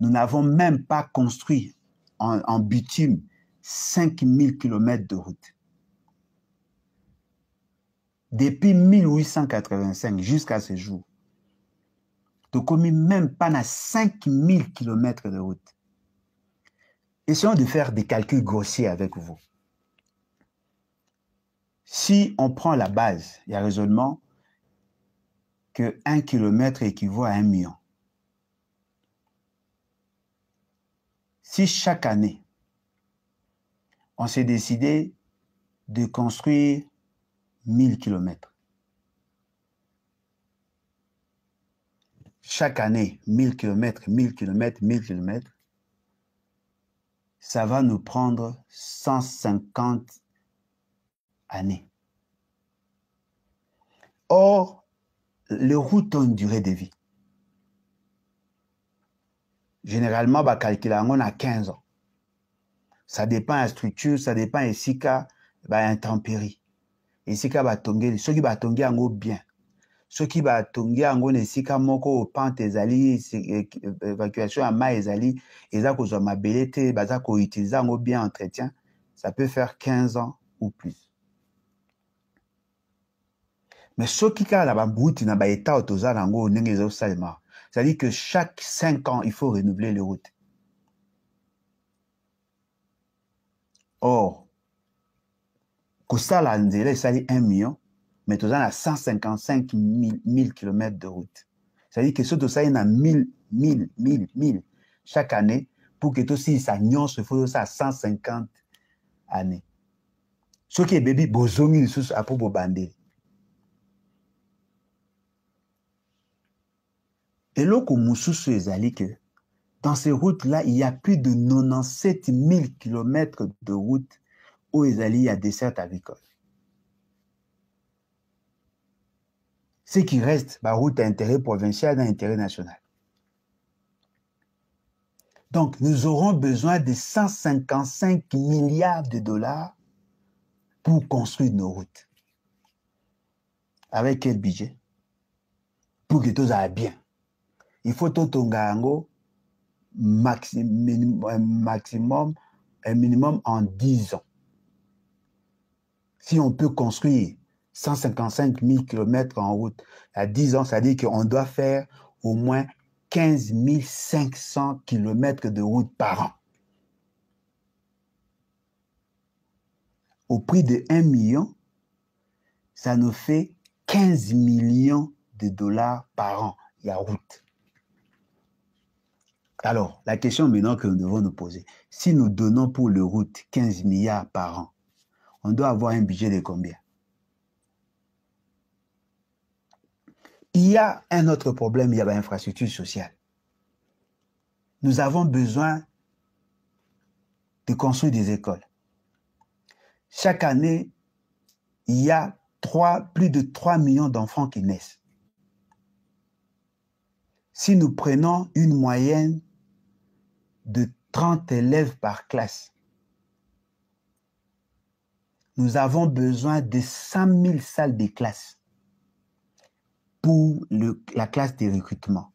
A: nous n'avons même pas construit en bitume 5 000 km de route. Depuis 1885 jusqu'à ce jour, nous n'avons commis même pas 5 000 km de route. Essayons de faire des calculs grossiers avec vous. Si on prend la base, il y a raisonnement que 1 km équivaut à 1 million. Si chaque année, on s'est décidé de construire 1000 km, chaque année, 1000 km, 1000 km, 1000 km, ça va nous prendre 150 années. Or, les routes ont une durée de vie. Généralement, on va calculer à 15 ans. Ça dépend de la structure, ça dépend de sika, intempérie. Et sika va tomber, ceux qui va tomber en bien. Ceux qui va tomber en ne sika moko pente ezali, évacuation à ma ezali, eza ko zo mabelete, baza ko utiliser en bien entretien, ça peut faire 15 ans ou plus. Mais ceux qui ont la route na ba état autoza nango ndenge zo salema. C'est-à-dire que chaque 5 ans, il faut renouveler les routes. Or, Kosala Nzele, ça dit 1 million, mais tu as 155 000 km de route. C'est-à-dire que ce que ça y a 1000 chaque année, pour que tout si ça n'y se faut ça 150 années. Ce qui est bébé, bozongi, à propos bandé. Et là, comme Moussous ezali que dans ces routes-là, il y a plus de 97 000 km de route où il y a des desserts agricoles. Ce qui reste, la route à intérêt provincial et intérêt national. Donc, nous aurons besoin de 155 milliards de dollars pour construire nos routes. Avec quel budget? Pour que tout aille bien. Il faut tout tongango maximum, un minimum en 10 ans. Si on peut construire 155 000 km en route à 10 ans, ça veut dire qu'on doit faire au moins 15 500 km de route par an. Au prix de 1 million, ça nous fait 15 millions de dollars par an. Il y a route. Alors, la question maintenant que nous devons nous poser, si nous donnons pour les routes 15 milliards par an, on doit avoir un budget de combien? Il y a un autre problème, il y a l'infrastructure sociale. Nous avons besoin de construire des écoles. Chaque année, il y a plus de 3 millions d'enfants qui naissent. Si nous prenons une moyenne de 30 élèves par classe, nous avons besoin de 100 000 salles de classe pour la classe de recrutement,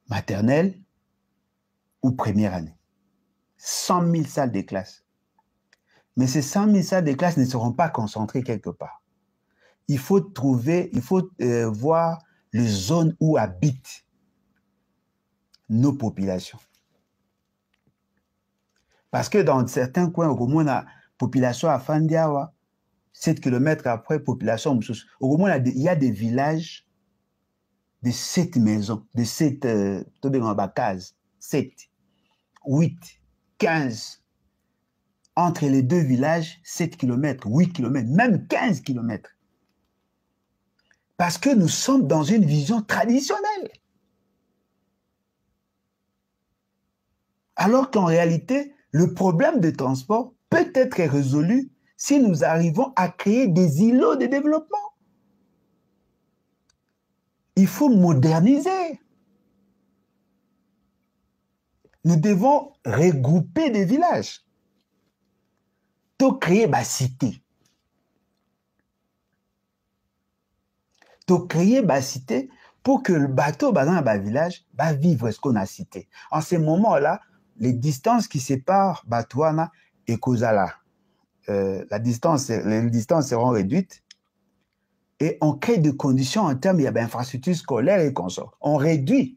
A: maternelle ou première année. 100 000 salles de classe. Mais ces 100 000 salles de classe ne seront pas concentrées quelque part. Il faut voir les zones où habitent nos populations. Parce que dans certains coins, au moins la population à Fandiawa, 7 km après, population, il y a des villages de 7 maisons, de 7 cases, 7, 8, 15. Entre les deux villages, 7 km, 8 km, même 15 km. Parce que nous sommes dans une vision traditionnelle. Alors qu'en réalité, le problème de transport peut être résolu si nous arrivons à créer des îlots de développement. Il faut moderniser. Nous devons regrouper des villages. To créer ma cité. To créer ma cité pour que le bateau dans un village va vivre ce qu'on a cité. En ce moment-là, les distances qui séparent Batouana et Kozala, les distances seront réduites et on crée des conditions en termes d'infrastructures scolaires et consorts. On réduit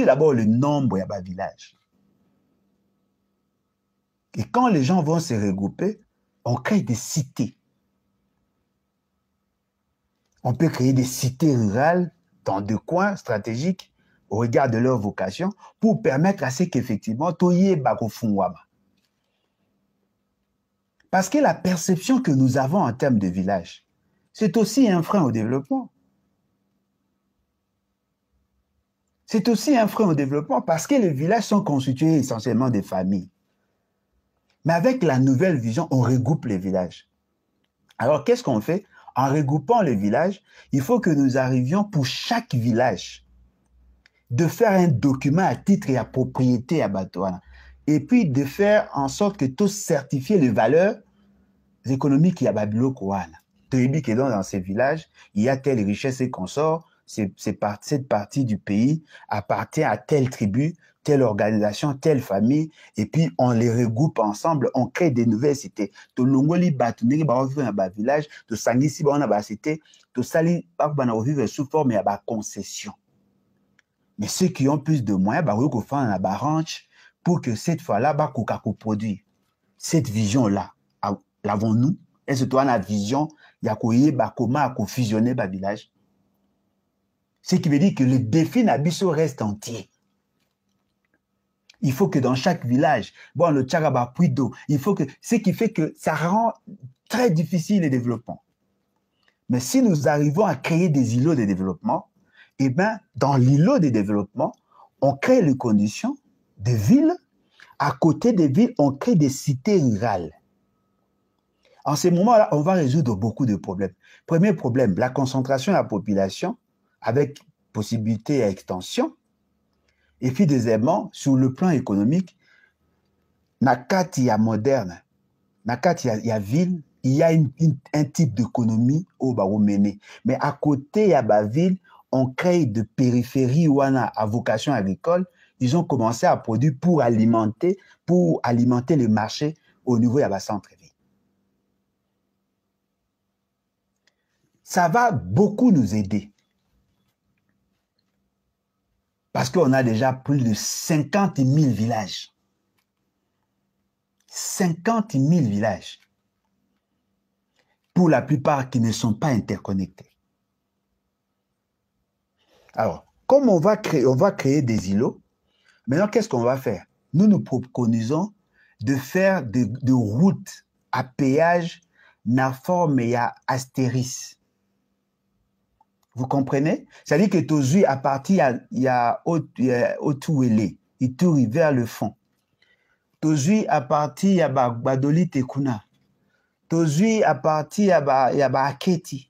A: d'abord le nombre de villages. Et quand les gens vont se regrouper, on crée des cités. On peut créer des cités rurales dans des coins stratégiques au regard de leur vocation pour permettre à ce qu'effectivement, Toye Bakofunwama. Parce que la perception que nous avons en termes de village, c'est aussi un frein au développement. C'est aussi un frein au développement parce que les villages sont constitués essentiellement des familles. Mais avec la nouvelle vision, on regroupe les villages. Alors, qu'est-ce qu'on fait? En regroupant les villages, il faut que nous arrivions pour chaque village de faire un document à titre et à propriété à Batouana. Et puis de faire en sorte que tous certifient les valeurs économiques qu'il y a Babilo Kouana. Que dans ces villages, il y a telle richesse et consorts, cette partie du pays appartient à telle tribu, telle organisation, telle famille, et puis on les regroupe ensemble, on crée des nouvelles cités. To longoli batunegi ba vivre dans ba village, to sangisi ba na ba cité, to sali ba na vivre sous forme ya ba concession. Mais ceux qui ont plus de moyens, ba ko faire na ba ranch pour que cette fois-là ba ko produire. Cette vision-là, l'avons-nous? Est-ce que toi la vision ya ko yeba comment ko fusionner ba village? Ce qui veut dire que le défi Nabiso reste entier. Il faut que dans chaque village, bon, le Tchagaba puits d'eau, il faut que, ce qui fait que ça rend très difficile le développement. Mais si nous arrivons à créer des îlots de développement, eh bien, dans l'îlot de développement, on crée les conditions de villes. À côté des villes, on crée des cités rurales. En ce moment-là, on va résoudre beaucoup de problèmes. Premier problème, la concentration de la population avec possibilité à extension. Et puis, deuxièmement, sur le plan économique, Nakati y a moderne, Nakati y a ville, il y a un type d'économie au Baroméné. Mais à côté, il y a la ville, on crée de périphéries ou à vocation agricole. Ils ont commencé à produire pour alimenter le marché au niveau de la centre-ville. Ça va beaucoup nous aider. Parce qu'on a déjà plus de 50 000 villages. 50 000 villages. Pour la plupart qui ne sont pas interconnectés. Alors, comme on va créer des îlots, maintenant, qu'est-ce qu'on va faire? Nous préconisons de faire des routes à péage na forme et à astérisque. Vous comprenez? C'est-à-dire que Tozui, à partir, il y a Otouélé, il tourne vers le fond. Tozui, à partir, il y a Badoli Tekuna. Tozui, à partir, il y a Aketi.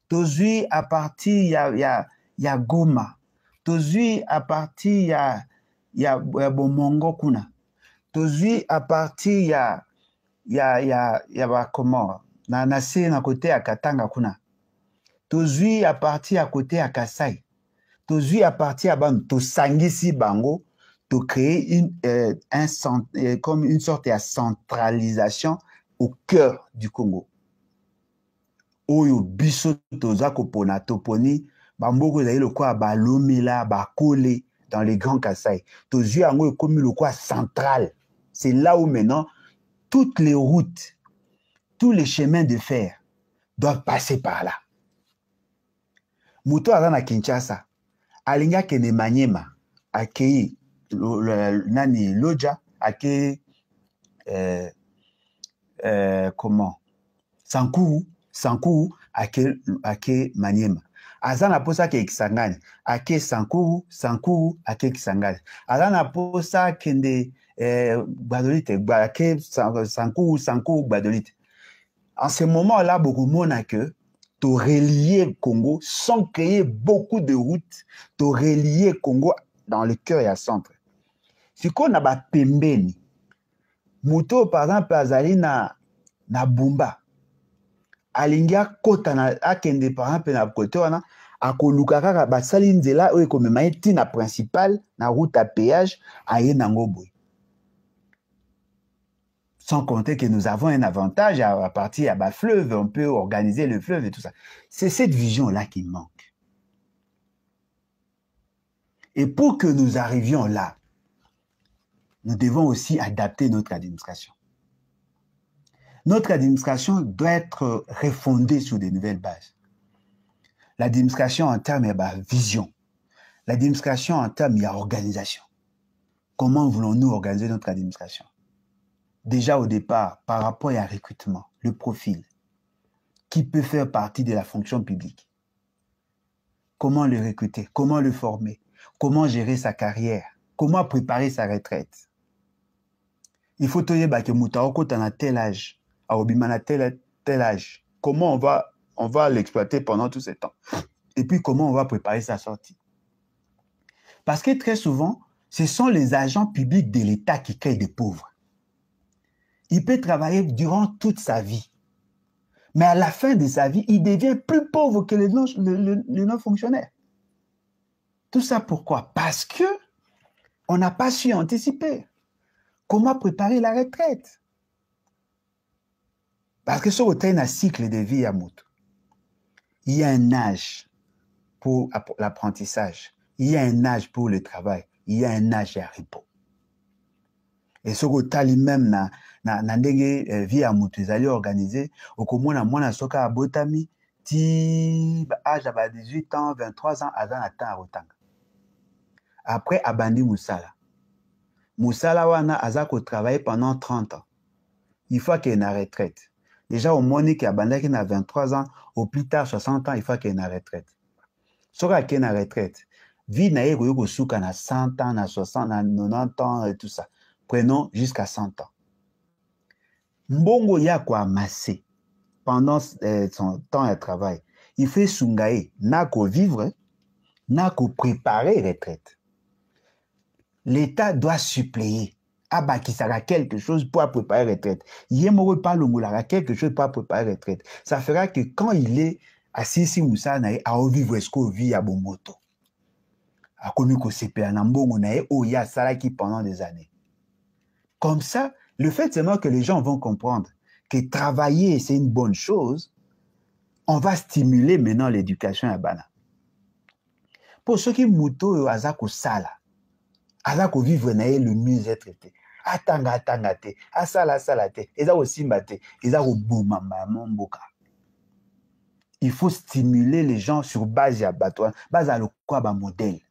A: Tozui, à partir, il y a Goma. Tozui, à partir, il y a Bomongo Kuna. Tozui, à partir, il y a comment? Nase, na côté à Katanga Kuna. Tozui à partir à côté à Kassai. Tozui à partir à Ban, to Sangisi Bango, to créer comme une sorte de centralisation au cœur du Congo. Oyo biso toza kopona toponi, bamboko zayi le quoi balomila, bakole dans les grands Kassai. Tozui ango comme le quoi central. C'est là où maintenant toutes les routes, tous les chemins de fer doivent passer par là. Muto aza na Kinshasa, alinga kene Manyema, akei nani Loja, akei comment? Sankuru, akei Manyema. Aza na posa ke Kisangani, akei Sankuru, akei Kisangani. Aza na posa kende Gbadolite, akei Sankuru, Gbadolite. En ce moment-là, beaucoup mona que de relier Congo sans créer beaucoup de routes, de relier Congo dans le cœur et à centre. Si on a ba pembeni, moto par exemple azali na bumba, alingia kota na akende par exemple na côté wana, akoluka kaka basali nzela oyo komema na principal na route à péage aye nango boy. Sans compter que nous avons un avantage à partir à bas fleuve, on peut organiser le fleuve et tout ça. C'est cette vision-là qui manque. Et pour que nous arrivions là, nous devons aussi adapter notre administration. Notre administration doit être refondée sur de nouvelles bases. L'administration en termes de vision. L'administration en termes d'organisation. Comment voulons-nous organiser notre administration? Déjà au départ, par rapport à recrutement, le profil, qui peut faire partie de la fonction publique. Comment le recruter? Comment le former? Comment gérer sa carrière? Comment préparer sa retraite? Il faut tenir que Moutaoko à tel âge, à Obimana tel âge. Comment on va l'exploiter pendant tout ce temps? Et puis comment on va préparer sa sortie? Parce que très souvent, ce sont les agents publics de l'État qui créent des pauvres. Il peut travailler durant toute sa vie. Mais à la fin de sa vie, il devient plus pauvre que les non-fonctionnaires. Tout ça pourquoi? Parce que on n'a pas su anticiper. Comment préparer la retraite? Parce que sur un cycle de vie à Moutou, il y a un âge pour l'apprentissage, il y a un âge pour le travail, il y a un âge à repos. Et ce que même na ndenge vie à Moutou, ils allaient organiser, au komona mwana soka abotami, ti âge à 18 ans, 23 ans, à temps à Rotanga. Après, abandi Moussala. Moussala wana azako travailler pendant 30 ans. Il faut qu'il y ait une retraite. Déjà, au moins, qu'il y a 23 ans, au plus tard, 60 ans, il faut qu'il y ait une retraite. Si il y a une retraite, vie na yeko souka na 100 ans, na 60, na 90 ans et tout ça. Prenons jusqu'à 100 ans. Mbongo ya kwa amassé pendant son temps de travail. Il fait sungaye, n'a qu'au vivre, n'a qu'au préparer retraite. L'État doit suppléer. Ah qui sera quelque chose pour préparer retraite. Yemoro pas l'ongola quelque chose pour préparer retraite. Ça fera que quand il est assis si Moussa nae a vivre est-ce qu'on vit à bon moto. A connu que c'est pe anambongo nae oya salaki pendant des années. Comme ça, le fait seulement que les gens vont comprendre que travailler c'est une bonne chose, on va stimuler maintenant l'éducation à Bana. Pour ceux qui mouto azako sala, azako vivre nae le mieux être été. Atanga te, asala te, eza osimba te, eza obomamba mboka. Il faut stimuler les gens sur base ya bato, base à le quoi ba modèle.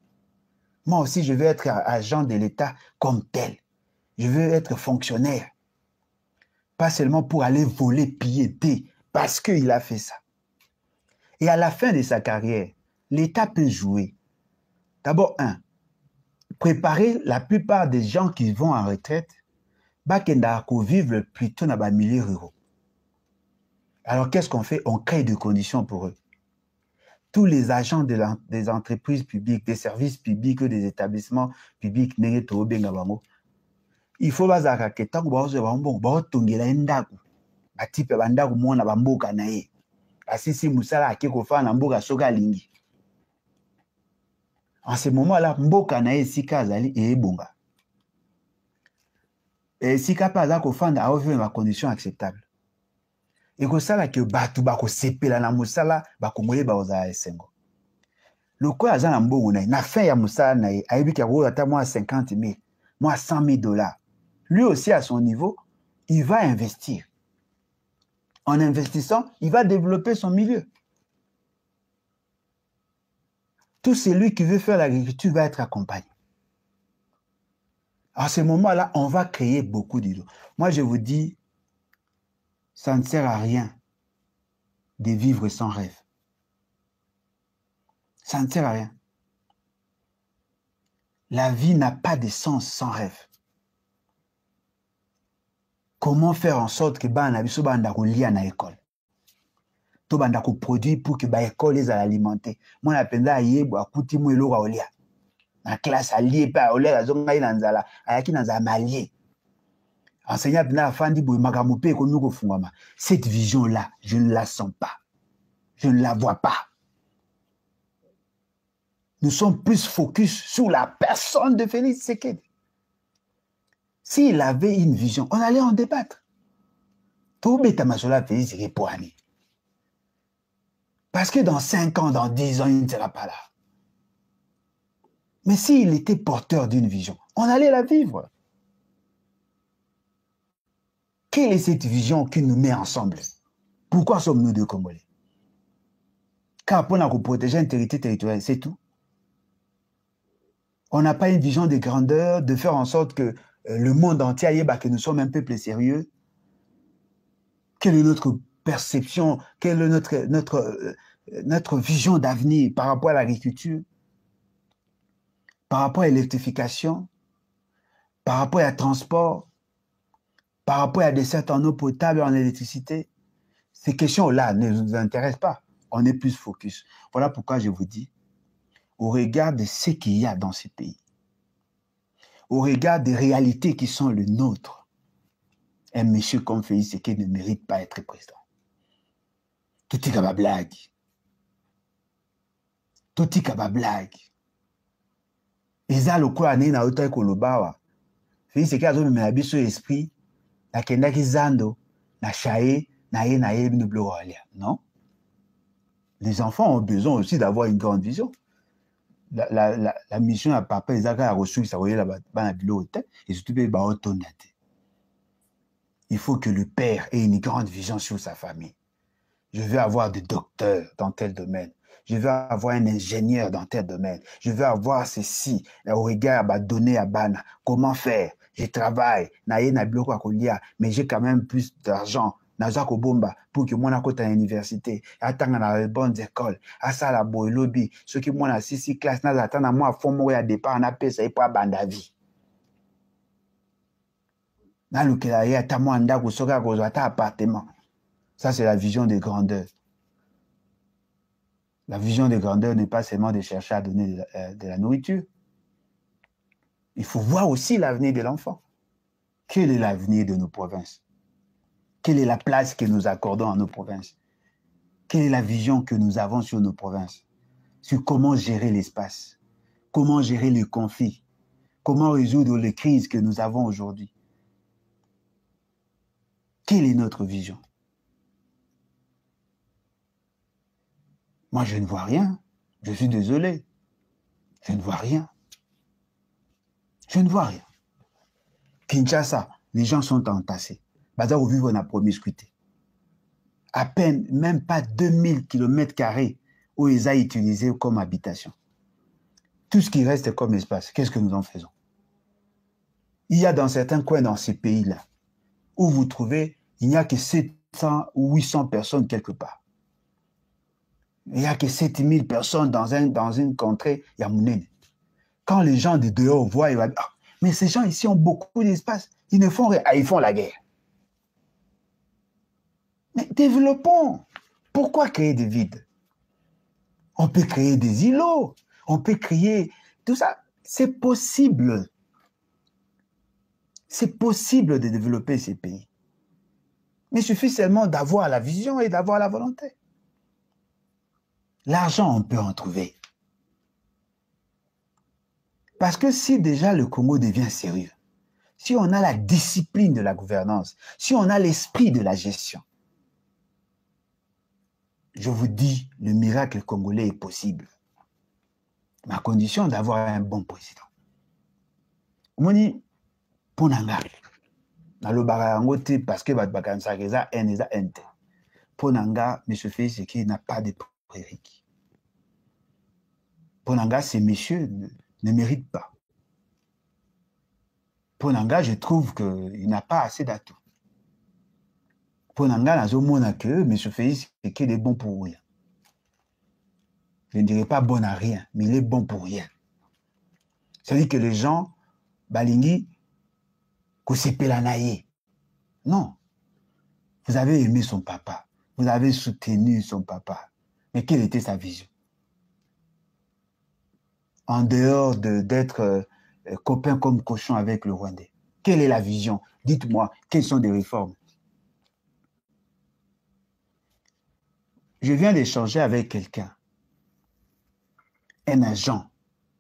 A: Moi aussi je veux être agent de l'État comme tel. Je veux être fonctionnaire. Pas seulement pour aller voler, piller, parce qu'il a fait ça. Et à la fin de sa carrière, l'État peut jouer. D'abord, préparer la plupart des gens qui vont en retraite, vivre plutôt dans les milieux ruraux. Alors, qu'est-ce qu'on fait? On crée des conditions pour eux. Tous les agents des entreprises publiques, des services publics, des établissements publics, il faut que tant en ce moment-là, mboka na esika azali ebonga. Et si capable à kofanda a offrir ma condition acceptable. Et que ça là que batu bako sepela na musala bakongole ba oza esengo. Le quoi aza na mbongo na fin ya musala na ayebi ka ko ata moi 50 000, moi 100 000 $. Lui aussi à son niveau, il va investir. En investissant, il va développer son milieu. Tout celui qui veut faire l'agriculture va être accompagné. À ce moment-là, on va créer beaucoup d'idées. Moi, je vous dis, ça ne sert à rien de vivre sans rêve. Ça ne sert à rien. La vie n'a pas de sens sans rêve. Comment faire en sorte que bana biso banda ko lia na école? To banda ko produit pour que ba école les alimenter. Moi napenda yebo akuti mo eloko olia. La classe alliée, pas au l'air, zonga inanzala, ayaki nanzala mallié. Enseignant na fandi boy magamupe ko fungama. Cette vision-là, je ne la sens pas. Je ne la vois pas. Nous sommes plus focus sur la personne de Félix Tshisekedi. S'il avait une vision, on allait en débattre. Tout Betamasola Félix Tshisekedi pour année. Parce que dans 5 ans, dans 10 ans, il ne sera pas là. Mais s'il était porteur d'une vision, on allait la vivre. Quelle est cette vision qui nous met ensemble? Pourquoi sommes-nous deux Congolais? Car pour nous protéger l'intégrité territoriale, c'est tout. On n'a pas une vision de grandeur, de faire en sorte que le monde entier, que nous sommes un peuple sérieux. Quelle est notre perception? Quelle est notre vision d'avenir par rapport à l'agriculture? Par rapport à l'électrification? Par rapport à transport? Par rapport à des dessertes en eau potable et en électricité? Ces questions-là ne nous intéressent pas. On est plus focus. Voilà pourquoi je vous dis, au regard de ce qu'il y a dans ces pays, au regard des réalités qui sont les nôtres, un monsieur comme Félix Tshisekedi ne mérite pas d'être président. Tout est comme blague. Tout est comme blague. Et ça, le quoi, n'est pas autant que le bas. Félix Tshisekedi a mis sur l'esprit, la kendaki zando, na chaye, non? Les enfants ont besoin aussi d'avoir une grande vision. La mission à papa, ils ont reçu, ça voyait là-bas, et surtout, il faut que le père ait une grande vision sur sa famille. Je veux avoir des docteurs dans tel domaine. Je veux avoir un ingénieur dans tel domaine. Je veux avoir ceci, au regard donné à Bana. Comment faire? Je travaille, mais j'ai quand même plus d'argent. Pour que moi côté à l'université, attendre dans les bonnes écoles, à ça la boy lobby, ceux qui moi 6 classes, attendre moi fond moi à départ, on appelle ça pas bande vie. Na lukela ya ta moi ndako soka ko ta appartement. Ça c'est la vision de grandeur. La vision de grandeur n'est pas seulement de chercher à donner de la nourriture. Il faut voir aussi l'avenir de l'enfant. Quel est l'avenir de nos provinces? Quelle est la place que nous accordons à nos provinces? Quelle est la vision que nous avons sur nos provinces? Sur comment gérer l'espace? Comment gérer les conflits? Comment résoudre les crises que nous avons aujourd'hui? Quelle est notre vision? Moi, je ne vois rien. Je suis désolé. Je ne vois rien. Je ne vois rien. Kinshasa, les gens sont entassés. Bazar vivre dans la promiscuité. À peine, même pas 2000 km² où ils ont utilisé comme habitation. Tout ce qui reste comme espace, qu'est-ce que nous en faisons? Il y a dans certains coins dans ces pays-là où vous trouvez, il n'y a que 700 ou 800 personnes quelque part. Il n'y a que 7000 personnes dans une contrée Yamounene. Quand les gens de dehors voient, ils vont dire, ah, mais ces gens ici ont beaucoup d'espace. Ils ne font rien. Ah, ils font la guerre. Mais développons. Pourquoi créer des vides? On peut créer des îlots. On peut créer tout ça. C'est possible. C'est possible de développer ces pays. Mais il suffit seulement d'avoir la vision et d'avoir la volonté. L'argent, on peut en trouver. Parce que si déjà le Congo devient sérieux, si on a la discipline de la gouvernance, si on a l'esprit de la gestion, je vous dis, le miracle congolais est possible. Ma condition d'avoir un bon président. Moni, pour Nanga, dans le barayangote, parce que Bakansa Reza, N. Pour Nanga, M. Félix Tshisekedi n'a pas de prérequis. Pour Nanga, ces messieurs ne méritent pas. Pour Nanga, je trouve qu'il n'a pas assez d'atouts. Pour Nanga, nazomona que M. Félix Tshisekedi est bon pour rien. Je ne dirais pas bon à rien, mais il est bon pour rien. C'est-à-dire que les gens, balingi, kosepelanaye. Non. Vous avez aimé son papa. Vous avez soutenu son papa. Mais quelle était sa vision? en dehors d'être copain comme cochon avec le Rwandais? Quelle est la vision? Dites-moi, quelles sont les réformes? Je viens d'échanger avec quelqu'un, un agent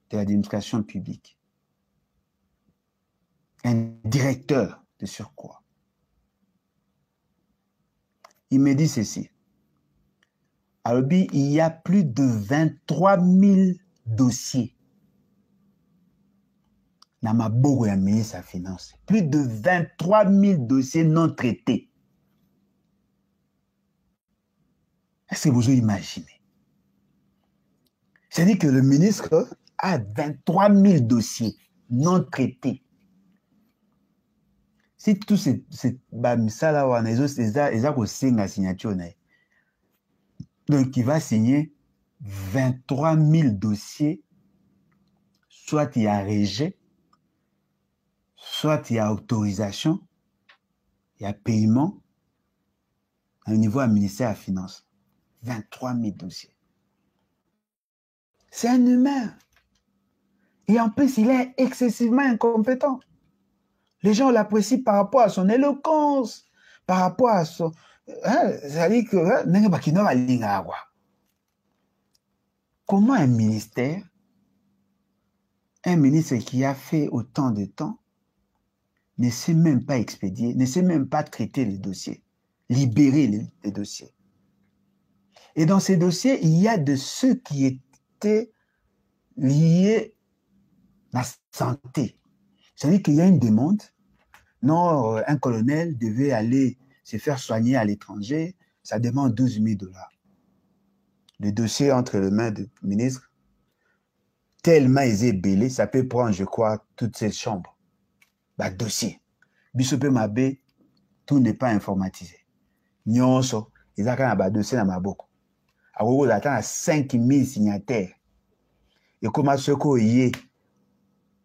A: de l'administration publique, un directeur de surcroît. Il me dit ceci. Alors, il y a plus de 23 000 dossiers dans ma bourre et ministre de la Finance. Plus de 23 000 dossiers non traités. Est-ce que vous imaginez? C'est-à-dire que le ministre a 23 000 dossiers non traités. Si tout ces bamisala wana ezako singa signature na. Donc il va signer 23 000 dossiers, soit il y a rejet, soit il y a autorisation, il y a paiement au niveau du ministère de la Finance. 23 000 dossiers. C'est un humain. Et en plus, il est excessivement incompétent. Les gens l'apprécient par rapport à son éloquence, par rapport à son... C'est-à-dire que... Comment un ministère, un ministre qui a fait autant de temps, ne sait même pas expédier, ne sait même pas traiter les dossiers, libérer les dossiers. Et dans ces dossiers, il y a de ceux qui étaient liés à la santé. C'est-à-dire qu'il y a une demande. Non, un colonel devait aller se faire soigner à l'étranger. Ça demande 12 000 $. Le dossier entre les mains du ministre, tellement il est belé, ça peut prendre, je crois, toutes ces chambres. Bah, dossier. Bisope Mabé, tout n'est pas informatisé. Nyonso, ils ont un dossier dans ma boucle. Alors, on attend à 5 000 signataires. Et comment ce qu'on y est,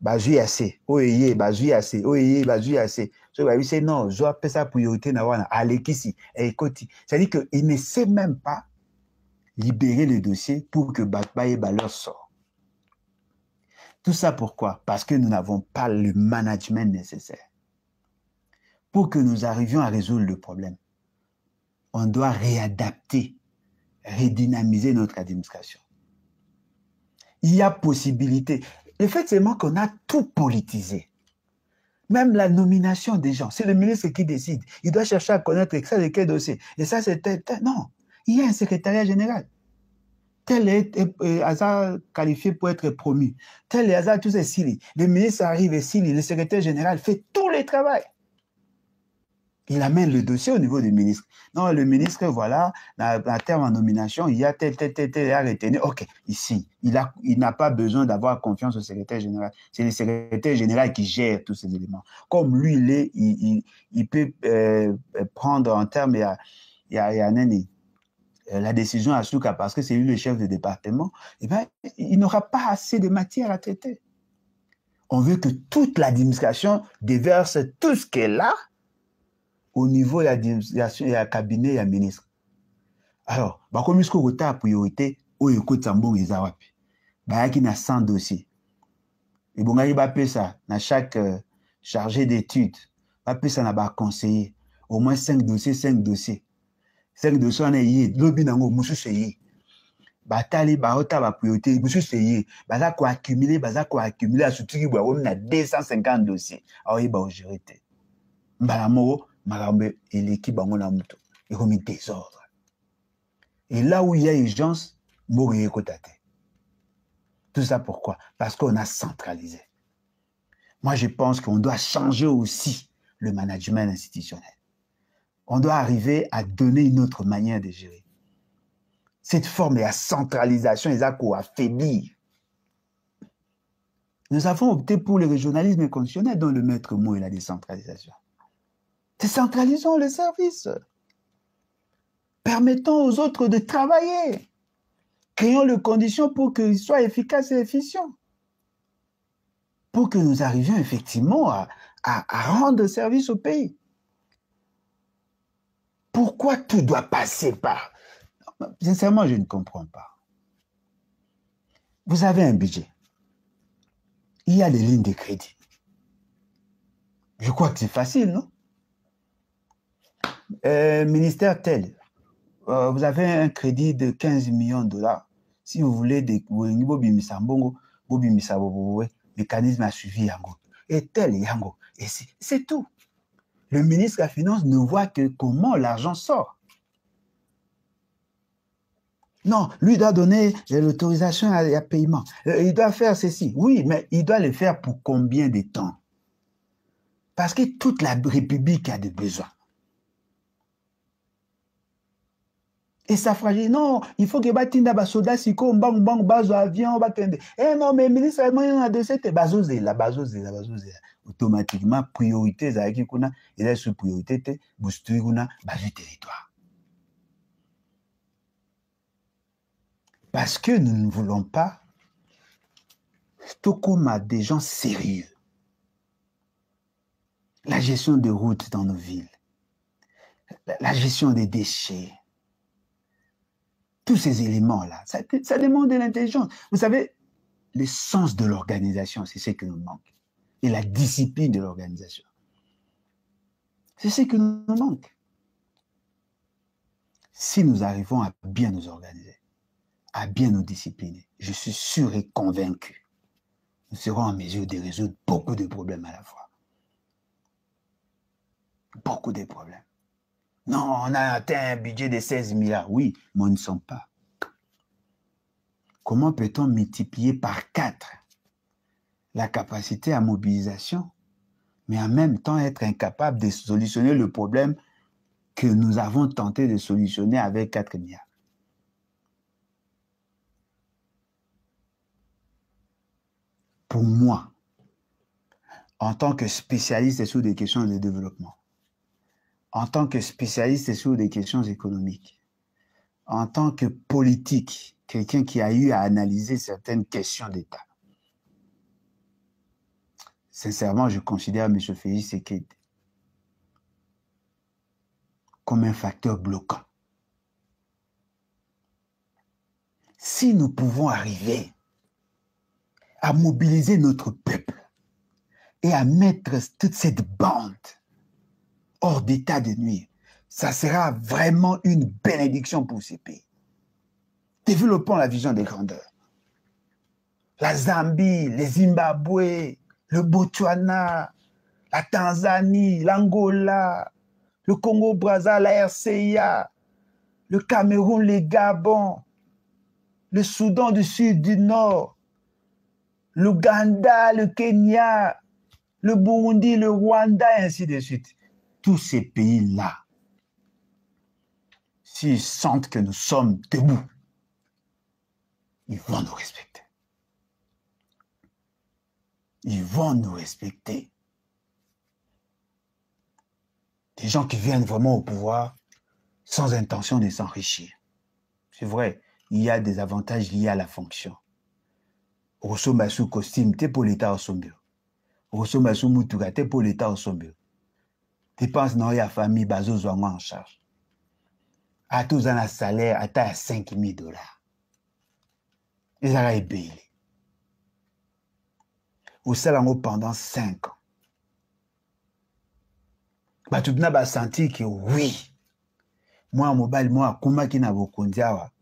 A: bazui assez, oyé, bazui assez, oyé, bazui assez. So, bah, il sait non, je dois faire sa priorité na wana, alekisi, ekoti. C'est-à-dire qu'il ne sait même pas libérer le dossier pour que Batbaye leur sort. Tout ça pourquoi? Parce que nous n'avons pas le management nécessaire. Pour que nous arrivions à résoudre le problème, on doit réadapter, redynamiser notre administration. Il y a possibilité. Le fait seulement qu'on a tout politisé. Même la nomination des gens, c'est le ministre qui décide. Il doit chercher à connaître ça de quel dossier. Et ça, c'est... Non, il y a un secrétariat général. Tel est Hazard qualifié pour être promu. Tel est Hazard, tout c'est Sili. Le ministre arrive et Sili, le secrétaire général fait tout le travail. Il amène le dossier au niveau du ministre. Non, le ministre, voilà, en termes de nomination, il y a tel à retenir. OK, ici, il n'a pas besoin d'avoir confiance au secrétaire général. C'est le secrétaire général qui gère tous ces éléments. Comme lui, il peut prendre en termes, il y a la décision à Souka parce que c'est lui le chef de département, eh bien, il n'aura pas assez de matière à traiter. On veut que toute l'administration déverse tout ce qu'elle a au niveau de l'administration et du cabinet et du ministre. Alors, comme il y a priorité, il y a qui a 100 dossiers. Et bon, il y a ça, dans chaque chargé d'études, il y a ça dans conseiller, au moins 5 dossiers. 5 dossiers, on est lobby nango musu seye. Batali baota ba priorité musu seye. Baza ko accumuler à soutiki bwa on a 250 dossiers. Alors il ba gérer té. Mbala moko makambe eleki bango na muto. Et comme désordre. Et là où il y a urgence, mori ekotate. Tout ça pourquoi? Parce qu'on a centralisé. Moi je pense qu'on doit changer aussi le management institutionnel. On doit arriver à donner une autre manière de gérer. Cette forme de la centralisation, ils ont affaiblir. Nous avons opté pour le régionalisme constitutionnel dont le maître mot est la décentralisation. Décentralisons les services. Permettons aux autres de travailler. Créons les conditions pour qu'ils soient efficaces et efficients. Pour que nous arrivions effectivement à rendre service au pays. Pourquoi tout doit passer par... Sincèrement, je ne comprends pas. Vous avez un budget. il y a des lignes de crédit. Je crois que c'est facile, non? Ministère tel, vous avez un crédit de 15 millions de dollars. Si vous voulez des mécanisme à suivi yango. Et tel yango. Et c'est tout. Le ministre de la Finance ne voit que comment l'argent sort. Non, lui doit donner l'autorisation à paiement. Il doit faire ceci. Oui, mais il doit le faire pour combien de temps? Parce que toute la République a des besoins. Et ça fragile. Non, il faut que batinda basoda siko mbang bang bazo avion bakende. Eh non, mais ministre a de cette bazozela. Automatiquement priorité za ki kuna et sous priorité te booster kuna bazu territoire. Parce que nous ne voulons pas Tokoma des gens sérieux. La gestion des routes dans nos villes, la gestion des déchets, tous ces éléments-là, ça demande de l'intelligence. Vous savez, le sens de l'organisation, c'est ce qui nous manque. Et la discipline de l'organisation, c'est ce qui nous manque. Si nous arrivons à bien nous organiser, à bien nous discipliner, je suis sûr et convaincu, nous serons en mesure de résoudre beaucoup de problèmes à la fois. Beaucoup de problèmes. Non, on a atteint un budget de 16 milliards. Oui, mais on ne sommes pas. Comment peut-on multiplier par 4 la capacité à mobilisation, mais en même temps être incapable de solutionner le problème que nous avons tenté de solutionner avec 4 milliards? Pour moi, en tant que spécialiste sur des questions de développement, en tant que spécialiste sur des questions économiques, en tant que politique, quelqu'un qui a eu à analyser certaines questions d'État, sincèrement, je considère M. Félix Tshisekedi comme un facteur bloquant. Si nous pouvons arriver à mobiliser notre peuple et à mettre toute cette bande hors d'état de nuire, ça sera vraiment une bénédiction pour ces pays. Développons la vision des grandeurs. La Zambie, le Zimbabwe, le Botswana, la Tanzanie, l'Angola, le Congo-Brazza, la RCA, le Cameroun, le Gabon, le Soudan du Sud, du Nord, l'Ouganda, le Kenya, le Burundi, le Rwanda, et ainsi de suite. Tous ces pays-là, s'ils sentent que nous sommes debout, ils vont nous respecter. Ils vont nous respecter. Des gens qui viennent vraiment au pouvoir sans intention de s'enrichir. C'est vrai, il y a des avantages liés à la fonction. Rosomba sous costume, t'es pour l'État au sombio. Rosomba sous moutuga, t'es pour l'État au sombio. Dépenses dans la famille, bazo zouangwa en charge. À tous un salaire, à 5 000 $. Ils allaient payer. Au salaire pendant 5 ans. Bah, tu n'as pas senti que oui, moi, mobile, moi, comment qui n'a pas condiawa,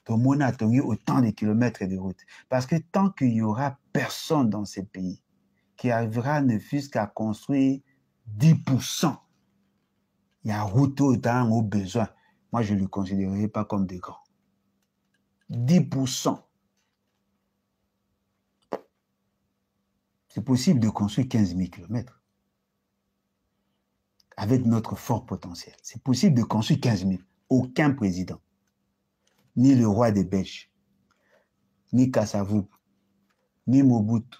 A: tout le monde a tenu autant de kilomètres de route. Parce que tant qu'il y aura personne dans ces pays qui arrivera ne fût-ce qu'à construire 10%, il y a route autant au besoin. Moi, je ne le considérerai pas comme des grands. 10%. C'est possible de construire 15 000 km. Avec notre fort potentiel. C'est possible de construire 15 000. Aucun président, ni le roi des Belges, ni Kassavou, ni Mobutu,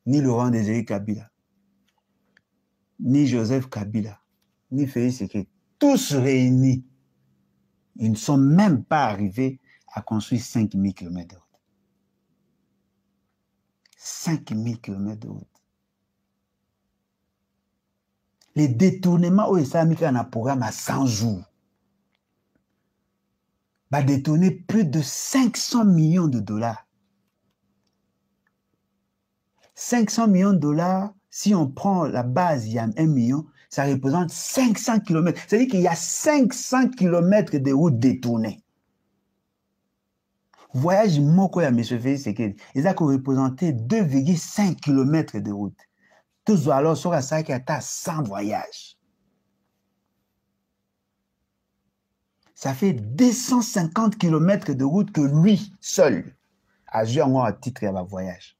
A: ni Laurent Désiré Kabila, ni Joseph Kabila, ni Félix Tshisekedi, tous réunis, ils ne sont même pas arrivés à construire 5 000 km de route. 5 000 km de route. Les détournements au SAMIK en a programme à 100 jours va détourner plus de 500 millions de $. 500 millions de dollars, si on prend la base, il y a 1 million, ça représente 500 km. C'est-à-dire qu'il y a 500 km de routes détournées. Voyage moko ya M. Félix Tshisekedi, ils ont représenté 2,5 km de route. Tous alors sur la salle qui a 100 voyages. Ça fait 250 km de route que lui seul a joué à titre de voyage.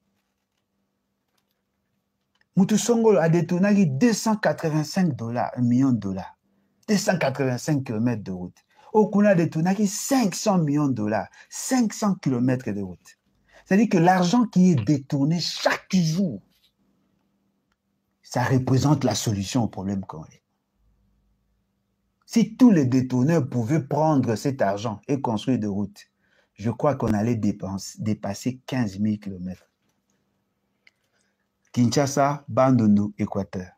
A: Moutou Songolo a détourné 285 dollars, 1 million de dollars. 285 km de route. Okuna a détourné 500 millions de dollars, 500 km de route. C'est-à-dire que l'argent qui est détourné chaque jour, ça représente la solution au problème qu'on a. Si tous les détourneurs pouvaient prendre cet argent et construire des routes, je crois qu'on allait dépasser 15 000 km. Kinshasa, Bandundu, Équateur.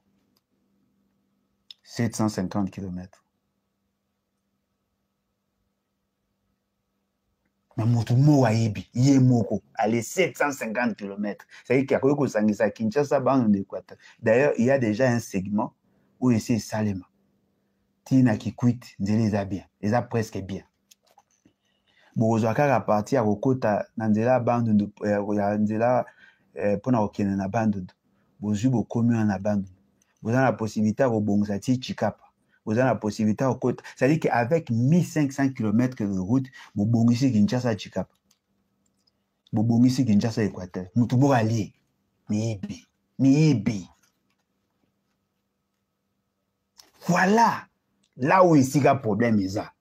A: 750 km. Mais Moutoumou Waibi, Yemoko, allez 750 km. C'est-à-dire qu'il y a Kinshasa, Bandundu, Équateur. D'ailleurs, il y a déjà un segment où c'est Salema. Tina qui quitte, ils ont bien. Ils ont presque bien. Bon, vous avez parti à Rokota, Nandela, Bandundu, Nandela, pour na na Bandundu. Vous avez commune na Bandundu. Vous avez la possibilité de Bongzati Chikapa. Vous avez la possibilité de côte. C'est-à-dire qu'avec 1500 km de route, vous bongisi Kinshasa Chikapa. Vous bongisi Kinshasa Équateur. Nous tous alliés. Miébi. Voilà là où ici le problème est là.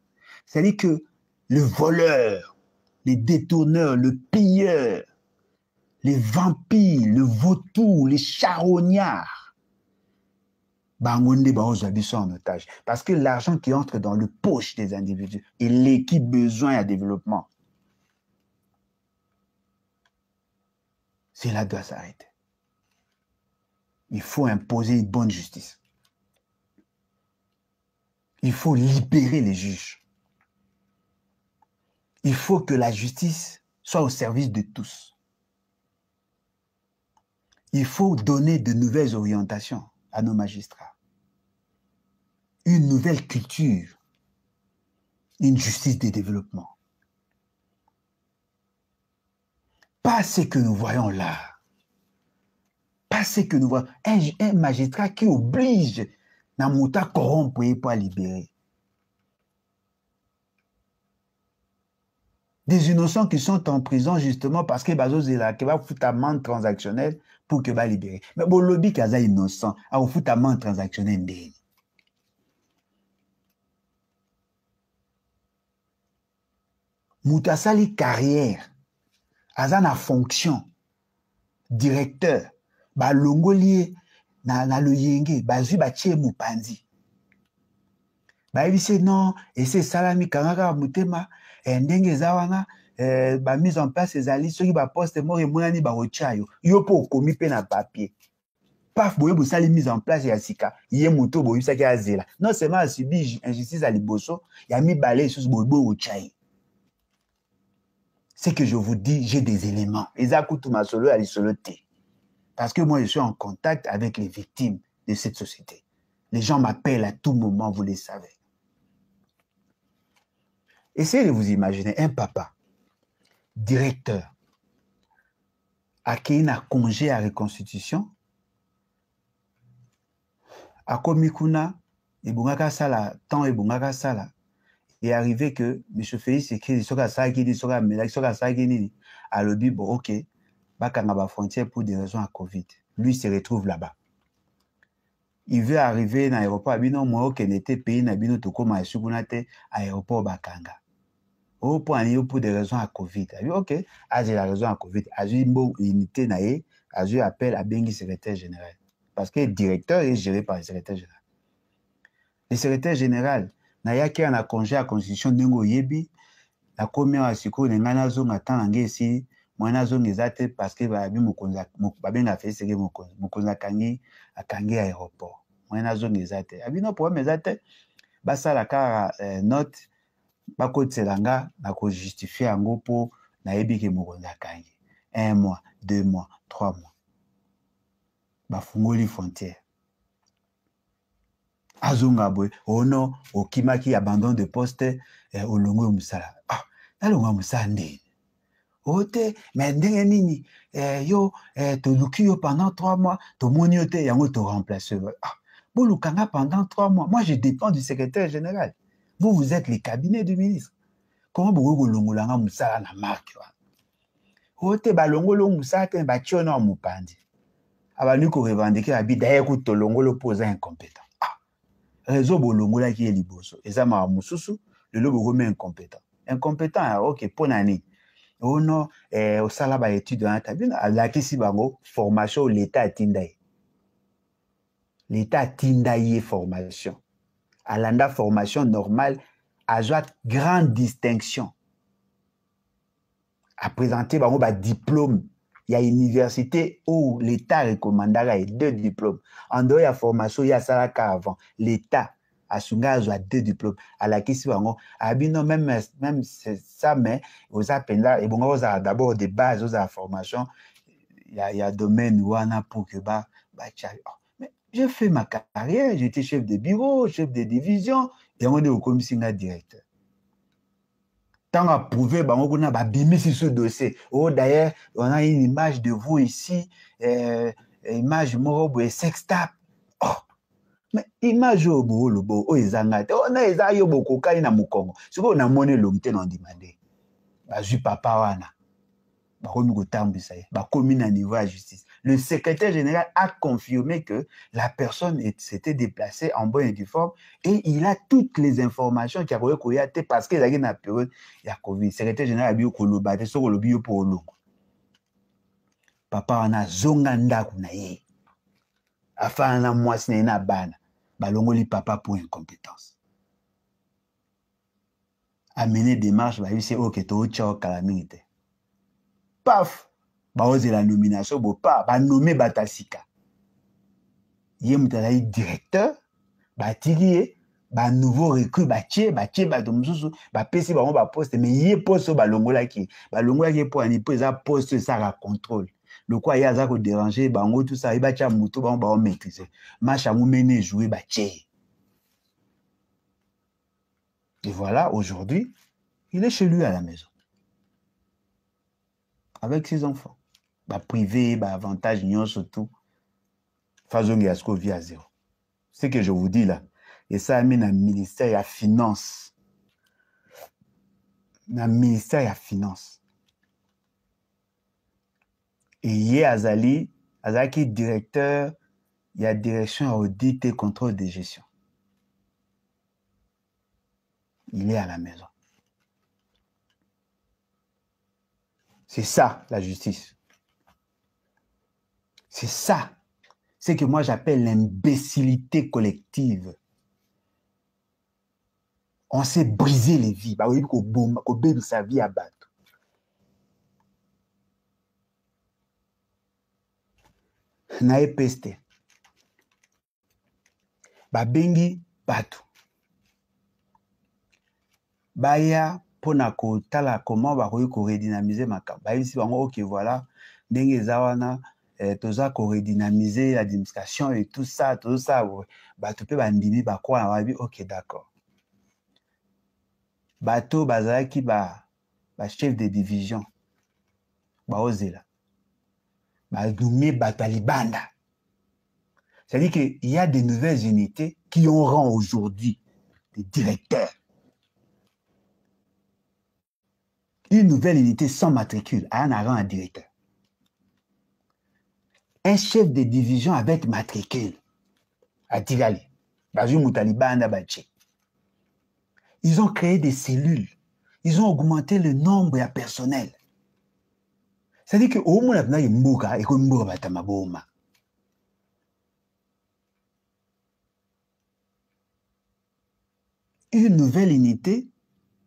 A: C'est-à-dire que le voleur, les détourneurs, le pilleur, les vampires, le vautour, les charognards, en otage. Parce que l'argent qui entre dans le poche des individus, il équipe besoin à développement. Cela doit s'arrêter. Il faut imposer une bonne justice. Il faut libérer les juges. Il faut que la justice soit au service de tous. Il faut donner de nouvelles orientations à nos magistrats. Une nouvelle culture. Une justice de développement. Pas ce que nous voyons là. Pas ce que nous voyons. Un magistrat qui oblige Namouta corrompre pour libérer. Des innocents qui sont en prison justement parce que Bazo Zela qui va foutre amende transactionnelle pour que va libérer. Mais bon lobby qui est innocent, a foutre amende transactionnelle ndé. Moutasali carrière, azana fonction, directeur, ba longolier na le yenge, ba zui ba tche mupandi. Ba ebise non, et c'est salami kangaka mutema, ndenge zawanga, ba mise en place ces alliés, ceux qui ba poste mort et mounani ba rochayo, yo po komi pe na papier. Paf, boye bo sali mise en place ya sika, yé muto bo yisa ki azela. Non seulement a subi injustice à liboso, ya mi balé sous bo rochayo. C'est que je vous dis, j'ai des éléments. Parce que moi, je suis en contact avec les victimes de cette société. Les gens m'appellent à tout moment, vous les savez. Essayez de vous imaginer un papa, directeur, à qui il a congé à reconstitution, à Komikuna, et Bungaka Sala, tant et Bungaka Sala, et arrivé que M. Félix Tshisekedi a le dit, bon, ok, Bakanga frontière pour des raisons à Covid. Lui se retrouve là-bas. Il veut arriver dans l'aéroport, Abino, moi, qui n'était pays, Nabino, Tokoma, et Sugunate, aéroport Bakanga. Au point, pour des raisons à Covid. Il dit, ok, j'ai la raison à Covid. J'ai une bonne unité, j'ai appel à Bengi, secrétaire général. Parce que le directeur est géré par le secrétaire général. Le secrétaire général, Nayaki en a congé à constitution Nengo Yebi, la commune à Siko, les Nanazo, Matan, ici, Moinazo, Nizate, parce que Babi Mokonza fait ce que Mokonza Kangi, à Kangi aéroport. Moinazo, Nizate. Abino, pour Mezate, Bassa la car note, Bako Tselanga, Bako justifier en gros pour Naebi que Mokonza Kangi. 1 mois, 2 mois, 3 mois. bafungoli frontière. Azonga boy, oh non, o kimaki abandon de poste, o longo musala. Ah, na longo musala ndeni. Ote, mais ndenge nini, yo, to luki yo pendant 3 mois, to moni yo te, yango to remplace. Ah, bon lukanga pendant 3 mois. Moi, je dépends du secrétaire général. Vous, vous êtes les cabinets du ministre. Comment vous longo langa musala na marque? Ote, ba longo lo musala te, ba tiona mupandi. Abanu ko revendiquer abi d'ailleurs ko to longo lo posa incompétent. Ah, réseau bo longo la ki liboso. Eza ma mususu, le lobo remet incompétent. Incompétent, ok, ponani. Oh non, au salaba étude en tabine, à la qui si bango formation l'État tindaye. L'État tindaye formation. À l'anda formation normale, à jouer grande distinction. À présenter bango ba diplôme. Il y a une université où l'État recommandera 2 diplômes. En dehors, il y a formation, il y a salaka avant. L'État a joué 2 diplômes. À la question, même ça, mais aux appels là, et bon, on a d'abord des bases, aux formation. Il y a domaine où on a pour que mais j'ai fait ma carrière, j'étais chef de bureau, chef de division, et on est au commissaire directeur. Tant à prouver, on a bimé sur ce dossier. Oh, d'ailleurs, on a une image de vous ici, image morobo et sextape. Oh, mais image au bout, le beau, oh, ils en ont. On a les aïeux beaucoup, quand ils n'ont pas Congo. Ce qu'on a monnaie l'homme, on demandé. Bah, je papa, wana. Bah, on nous a ça. Bah, commune à niveau à justice. Le secrétaire général a confirmé que la personne s'était déplacée en bonne et due forme et il a toutes les informations qui a été parce qu'il y a une période, il y a Covid. Le secrétaire général a dit que le bâtiment sur le bio pour l'eau. Papa, on a zonganda kunaye. Afin, on a moissonné na bana. Balongoli papa pour incompétence. Amener des marches, bah, il sait, ok, tu as calamité. Paf! Bah, osé la nomination, bah, nommé Batasika. Yé moutalaï directeur, bah, tilié, bah, nouveau recrue, bah, tché, bah, domzouzu, bah, pesi, bah, poste, mais yé poste, bah, longola qui pour un peu, ça poste, ça, la contrôle. Le quoi, y'a ça, ko déranger, bah, en tout ça, il va tcha moutou, bah, on maîtriser. Macha, mou mené, jouer, bah, tché. Et voilà, aujourd'hui, il est chez lui à la maison. Avec ses enfants. Bah, privé, bah, avantage, ignon, surtout. Faisons Yasko via zéro. Ce que je vous dis là, et ça amène un ministère à finance. Un ministère à finance. Et hier, Azaki directeur, il y a direction audit et contrôle de gestion. Il est à la maison. C'est ça, la justice. C'est ça. C'est que moi j'appelle l'imbécilité collective. On s'est brisé les vies. Bah oui, qu'on bébé sa vie à battre. Nae peste. Bah bengi battu. Bah ya pona ko tala comment bah ko redynamiser ma camp. Bah ici ok voilà. Ndenge zawana. Toza ko redynamiser l'administration et tout ça, bah tu peux bandimi bah quoi on va dire ok d'accord. Bato bazaki bah chef de division bah ozela bah nommé batalibanda. C'est-à-dire qu'il y a des nouvelles unités qui ont rang aujourd'hui des directeurs. Une nouvelle unité sans matricule a un rang à directeur. Un chef de division avec matricule à Tigali. Ils ont créé des cellules. Ils ont augmenté le nombre de personnel. C'est-à-dire que au moins une nouvelle unité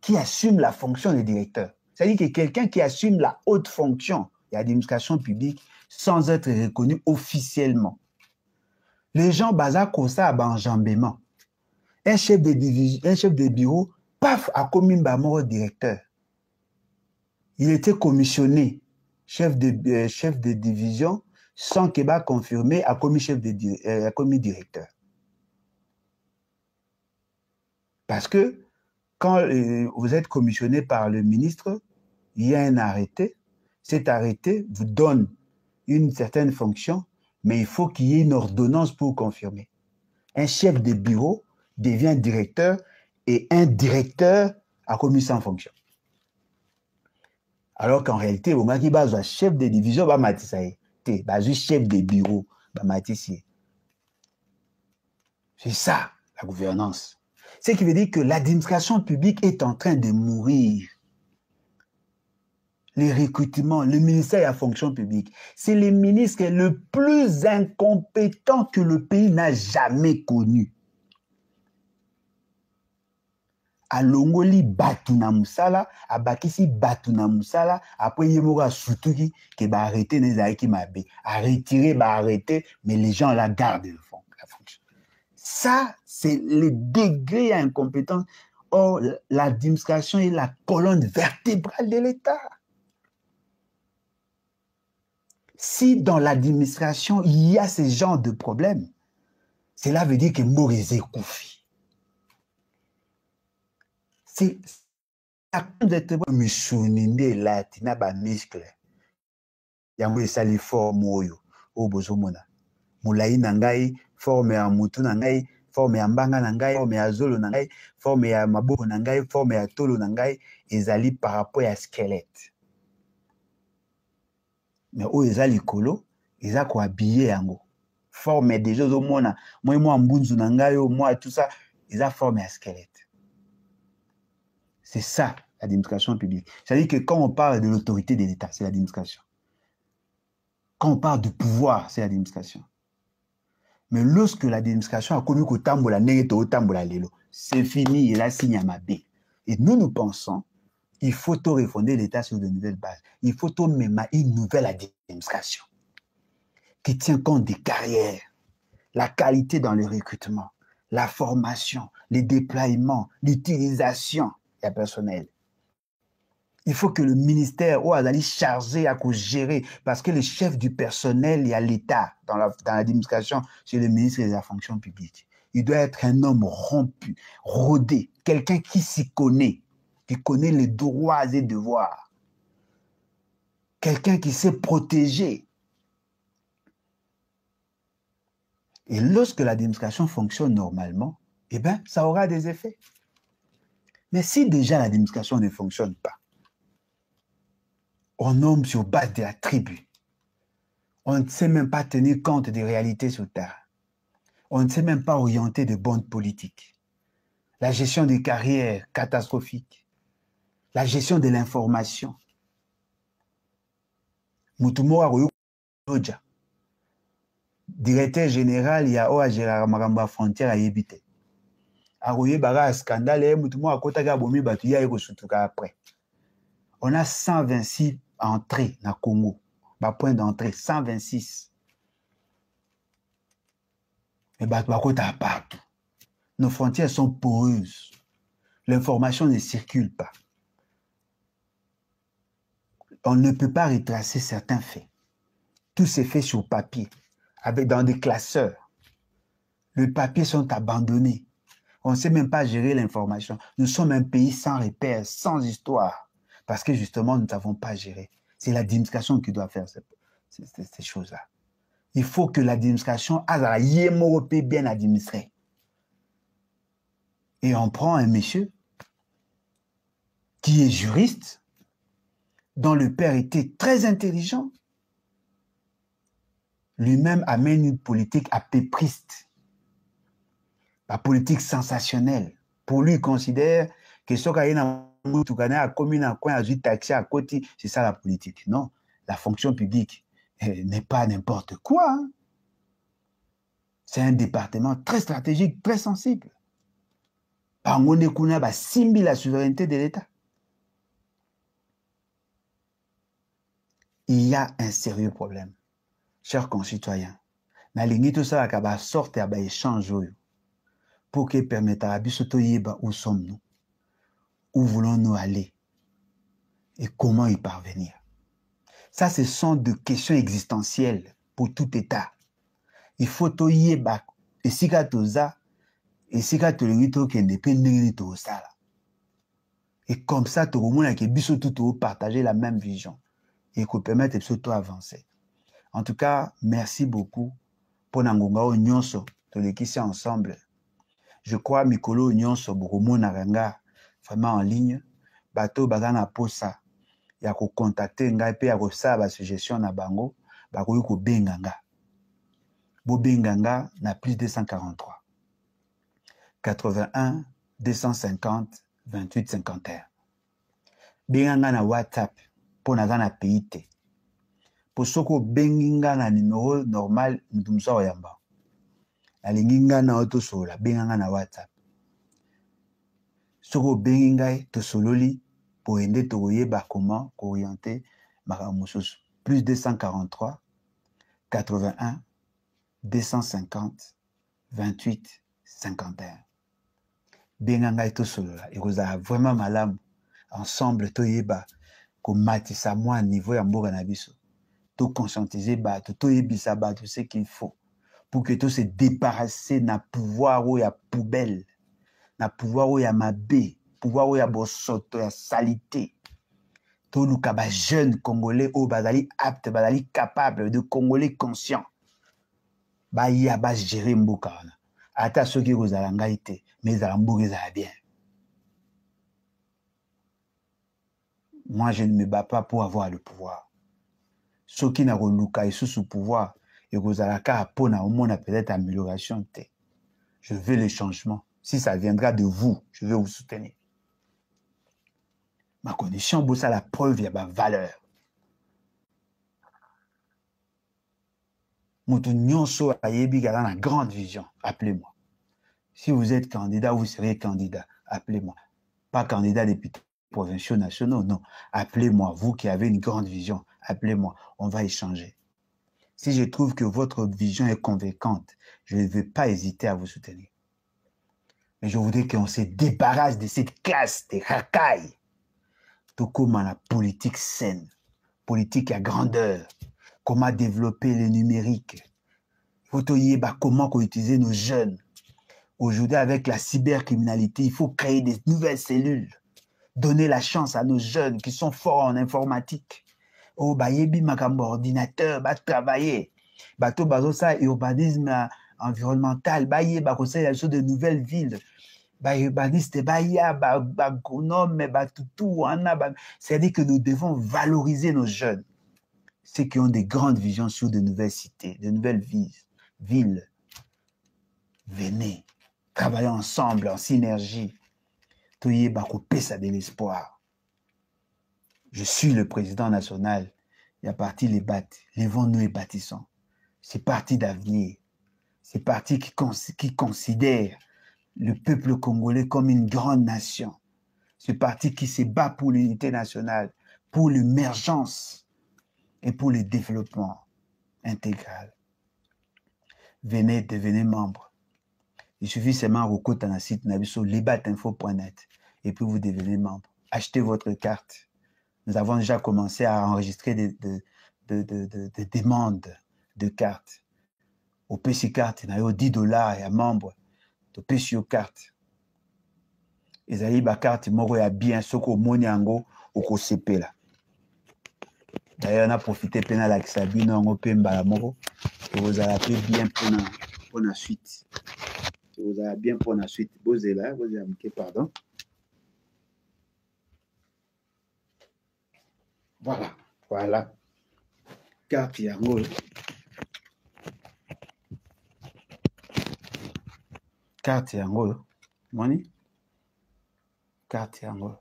A: qui assume la fonction de directeur. C'est-à-dire que quelqu'un qui assume la haute fonction de l'administration publique sans être reconnu officiellement. Les gens basent comme ça à benjambement. Un chef de division, un chef de bureau, paf, a commis un directeur. Il était commissionné chef de division sans qu'il va confirmer à commis chef de commis directeur. Parce que quand vous êtes commissionné par le ministre, il y a un arrêté. Cet arrêté vous donne une certaine fonction, mais il faut qu'il y ait une ordonnance pour confirmer. Un chef de bureau devient directeur et un directeur a commis sans fonction. Alors qu'en réalité, au moment où il y a chef de division, il y a chef de bureau. C'est ça, la gouvernance. Ce qui veut dire que l'administration publique est en train de mourir. Les recrutements, le ministère de la fonction publique, c'est le ministre le plus incompétent que le pays n'a jamais connu. Alongoli batuna musala, abakisi batuna musala, après yemora sutuki que ba arrêter les aïki mabe, à retirer, ba arrêter, mais les gens la gardent la fonction. Ça, c'est le degré d'incompétence. Or, l'administration est la colonne vertébrale de l'État. Si dans l'administration, il y a ce genre de problème, cela veut dire que Morizé Koufi. C'est exactement missionné là, tina ba muscle. Yango esali forme oyo o bozomona. Mulai nangai, forme ya mutu nangai, forme ya mbanga nangai, forme ya zolo nangai, forme ya maboko nangai, forme ya tolo nangai, ezali par rapport à squelette. Mais oyo ezali kolo, eza ko habiller yango. Forme des choses au mona, moi mbunzu nangai, moi tout ça, eza forme à squelette. C'est ça, l'administration publique. C'est-à-dire que quand on parle de l'autorité de l'État, c'est l'administration. Quand on parle de pouvoir, c'est l'administration. Mais lorsque l'administration a connu qu'au tambola negeto au tambola lelo, c'est fini, il a signé à ma B. Et nous pensons, il faut tout refonder l'État sur de nouvelles bases. Il faut tout même une nouvelle administration qui tient compte des carrières, la qualité dans le recrutement, la formation, les déploiements, l'utilisation du personnel. Il faut que le ministère soit chargé à gérer, parce que le chef du personnel, il y a l'État dans l'administration, c'est le ministre de la fonction publique. Il doit être un homme rompu, rodé, quelqu'un qui s'y connaît, qui connaît les droits et devoirs, quelqu'un qui sait protéger. Et lorsque l'administration fonctionne normalement, eh bien, ça aura des effets. Mais si déjà l'administration ne fonctionne pas, on nomme sur base de la tribu. On ne sait même pas tenir compte des réalités sur terre. On ne sait même pas orienter de bonnes politiques. La gestion des carrières catastrophique. La gestion de l'information. Moutoumora Roja. Directeur général, il y a Oa Gérard Maramba Frontière à Yébite. Aroye Bara scandale, Moutoumora Kotaga Bomi Batuya et Rosutuka après. On a 126 entrées dans le Congo. Point d'entrée, 126. Mais partout. Nos frontières sont poreuses. L'information ne circule pas. On ne peut pas retracer certains faits. Tout s'est fait sur papier, dans des classeurs. Les papiers sont abandonnés. On ne sait même pas gérer l'information. Nous sommes un pays sans repères, sans histoire. Parce que justement, nous ne savons pas gérer. C'est l'administration qui doit faire ces choses-là. Il faut que l'administration ait bien administré. Et on prend un monsieur qui est juriste, dont le père était très intelligent. Lui-même amène une politique apépriste. La politique sensationnelle. Pour lui, il considère que ce qu'il y a c'est ça la politique. Non, la fonction publique n'est pas n'importe quoi. Hein. C'est un département très stratégique, très sensible. Simbi la souveraineté de l'État. Il y a un sérieux problème. Chers concitoyens, tout ça va sortir à échange pour que permette à où sommes-nous? Où voulons-nous aller? Et comment y parvenir? Ça, ce sont des questions existentielles pour tout État. Il faut toyeba esika toza esika tolingi tokende pe ndenge tosala. Et comme ça, tout le monde qui biso tout partager la même vision et qui permettre de avancer. En tout cas, merci beaucoup pour Nangonga Nyonso, de l'équipe ensemble. Je crois Mikolo Nyonso, Boromo Naranga, vraiment en ligne. Bato Bazana Posa, il y a contacter Ngai pe ya ko sa ba suggestion na bango, ba ko ko benganga. Bo benganga na plus 243. 81 250 28 51. Benganga na WhatsApp pour na na pays. Pour soko benginga na numéro normal ndumso yamba. Alinginga na auto sola benganga na WhatsApp. Soko benginga to sololi pour aider to yeba comment orienter maramususu. Plus 243 81 250 28 51. Benganga to solola et vous a vraiment malamu ensemble to yeba ko matisa moi niveau ya mboka na biso. To conscientiser bato, to yebisa bato ce qu'il faut pour que tout se débarrasser na pouvoir ou ya poubelle, na pouvoir ou ya mabe, pouvoir ou ya bosoto, ya salité. To luka ba jeune congolais ou bazali apte, bazali capable de congolais conscient. Ba ya ba gérer mboka wana. Ata soki kozala ngai te, mais za mboka za bien. Moi je ne me bats pas pour avoir le pouvoir. Ceux qui n'ont pas sous pouvoir et vous avez au moins peut-être amélioration. Je veux le changement. Si ça viendra de vous, je vais vous soutenir. Ma condition, c'est la preuve, il y a ma valeur. Moutounionso ayebi a une grande vision. Appelez-moi. Si vous êtes candidat, vous serez candidat. Appelez-moi. Pas candidat député provinciaux, nationaux, non. Appelez-moi. Vous qui avez une grande vision, appelez-moi. On va échanger. Si je trouve que votre vision est convaincante, je ne vais pas hésiter à vous soutenir. Mais je voudrais qu'on se débarrasse de cette classe de racailles. Tout comme la politique saine, politique à grandeur, comment développer le numérique. Il faut comment utiliser nos jeunes. Aujourd'hui, avec la cybercriminalité, il faut créer des nouvelles cellules. Donner la chance à nos jeunes qui sont forts en informatique. Oh, bah, yebi makambo ordinateur, bah, travailler. Bah, to bazo ça, urbanisme environnemental, bah, yeba conseil de nouvelles villes. Bah, urbaniste, bah, ya, bah, agronome, bah, tout, c'est-à-dire que nous devons valoriser nos jeunes. Ceux qui ont des grandes visions sur de nouvelles cités, de nouvelles villes. Venez, travaillons ensemble, en synergie. Toye bakopé ça de l'espoir. Je suis le président national. Il y a parti les bâtis. Levons-nous et bâtissons. C'est parti d'avenir. C'est parti qui considère le peuple congolais comme une grande nation. C'est parti qui se bat pour l'unité nationale, pour l'émergence et pour le développement intégral. Venez, devenez membre. Il suffit seulement de recouter dans le site lebatinfo.net et puis vous devenez membre. Achetez votre carte. Nous avons déjà commencé à enregistrer des demandes de cartes. Au PC carte, il y a $10 et à membre de PC carte. Et ça y est, carte, il y a bien ce qu'on moniango au CP là. D'ailleurs, on a profité de la Sabine en Pemba Moro. Et vous avez bien pour la suite. Vous avez bien pour la suite. Vous êtes là, vous avez pardon. Voilà, voilà. Carte yango. Carte yango. Moni? Carte yango.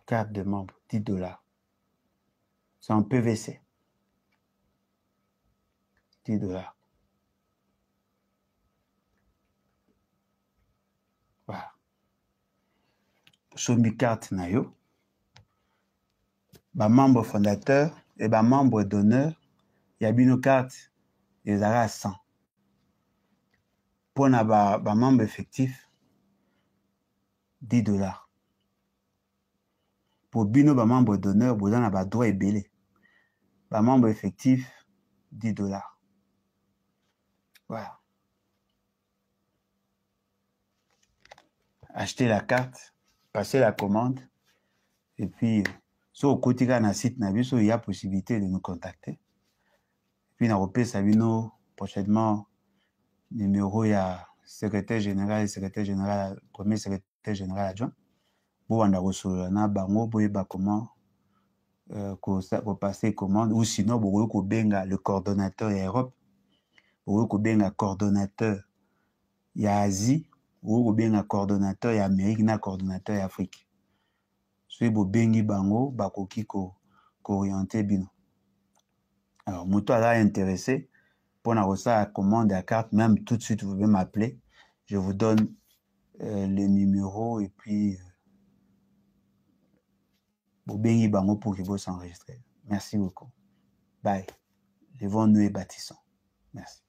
A: Carte de membre, $10. C'est en PVC. $10. Voilà. Sombi carte nayo. Ba membre fondateur et ba membre d'honneur, il y a une carte, ils auront à 100. Pour ba membre effectif, $10. Pour bino, ba membre d'honneur, vous avez un droit ébélé. Ba membre effectif, $10. Voilà. Achetez la carte, passez la commande, et puis, sur le côté de site, il y a possibilité de nous contacter. Puis, dans le Sabino, prochainement, numéro, il y a secrétaire général, premier secrétaire général adjoint. Vous on a reçu un bango, vous comment passer commande, ou sinon, vous pouvez le coordonnateur Europe, vous pouvez le coordonnateur Asie, vous pouvez le coordonnateur Amérique, le coordonnateur Afrique. Si vous bengi bango, bakoki orienter bino. Alors, Mouto a intéressé pour la commande à carte, même tout de suite, vous pouvez m'appeler. Je vous donne le numéro et puis vous bengi bango pour que vous s'enregistrez. Merci beaucoup. Bye. Levons-nous et bâtissons. Merci.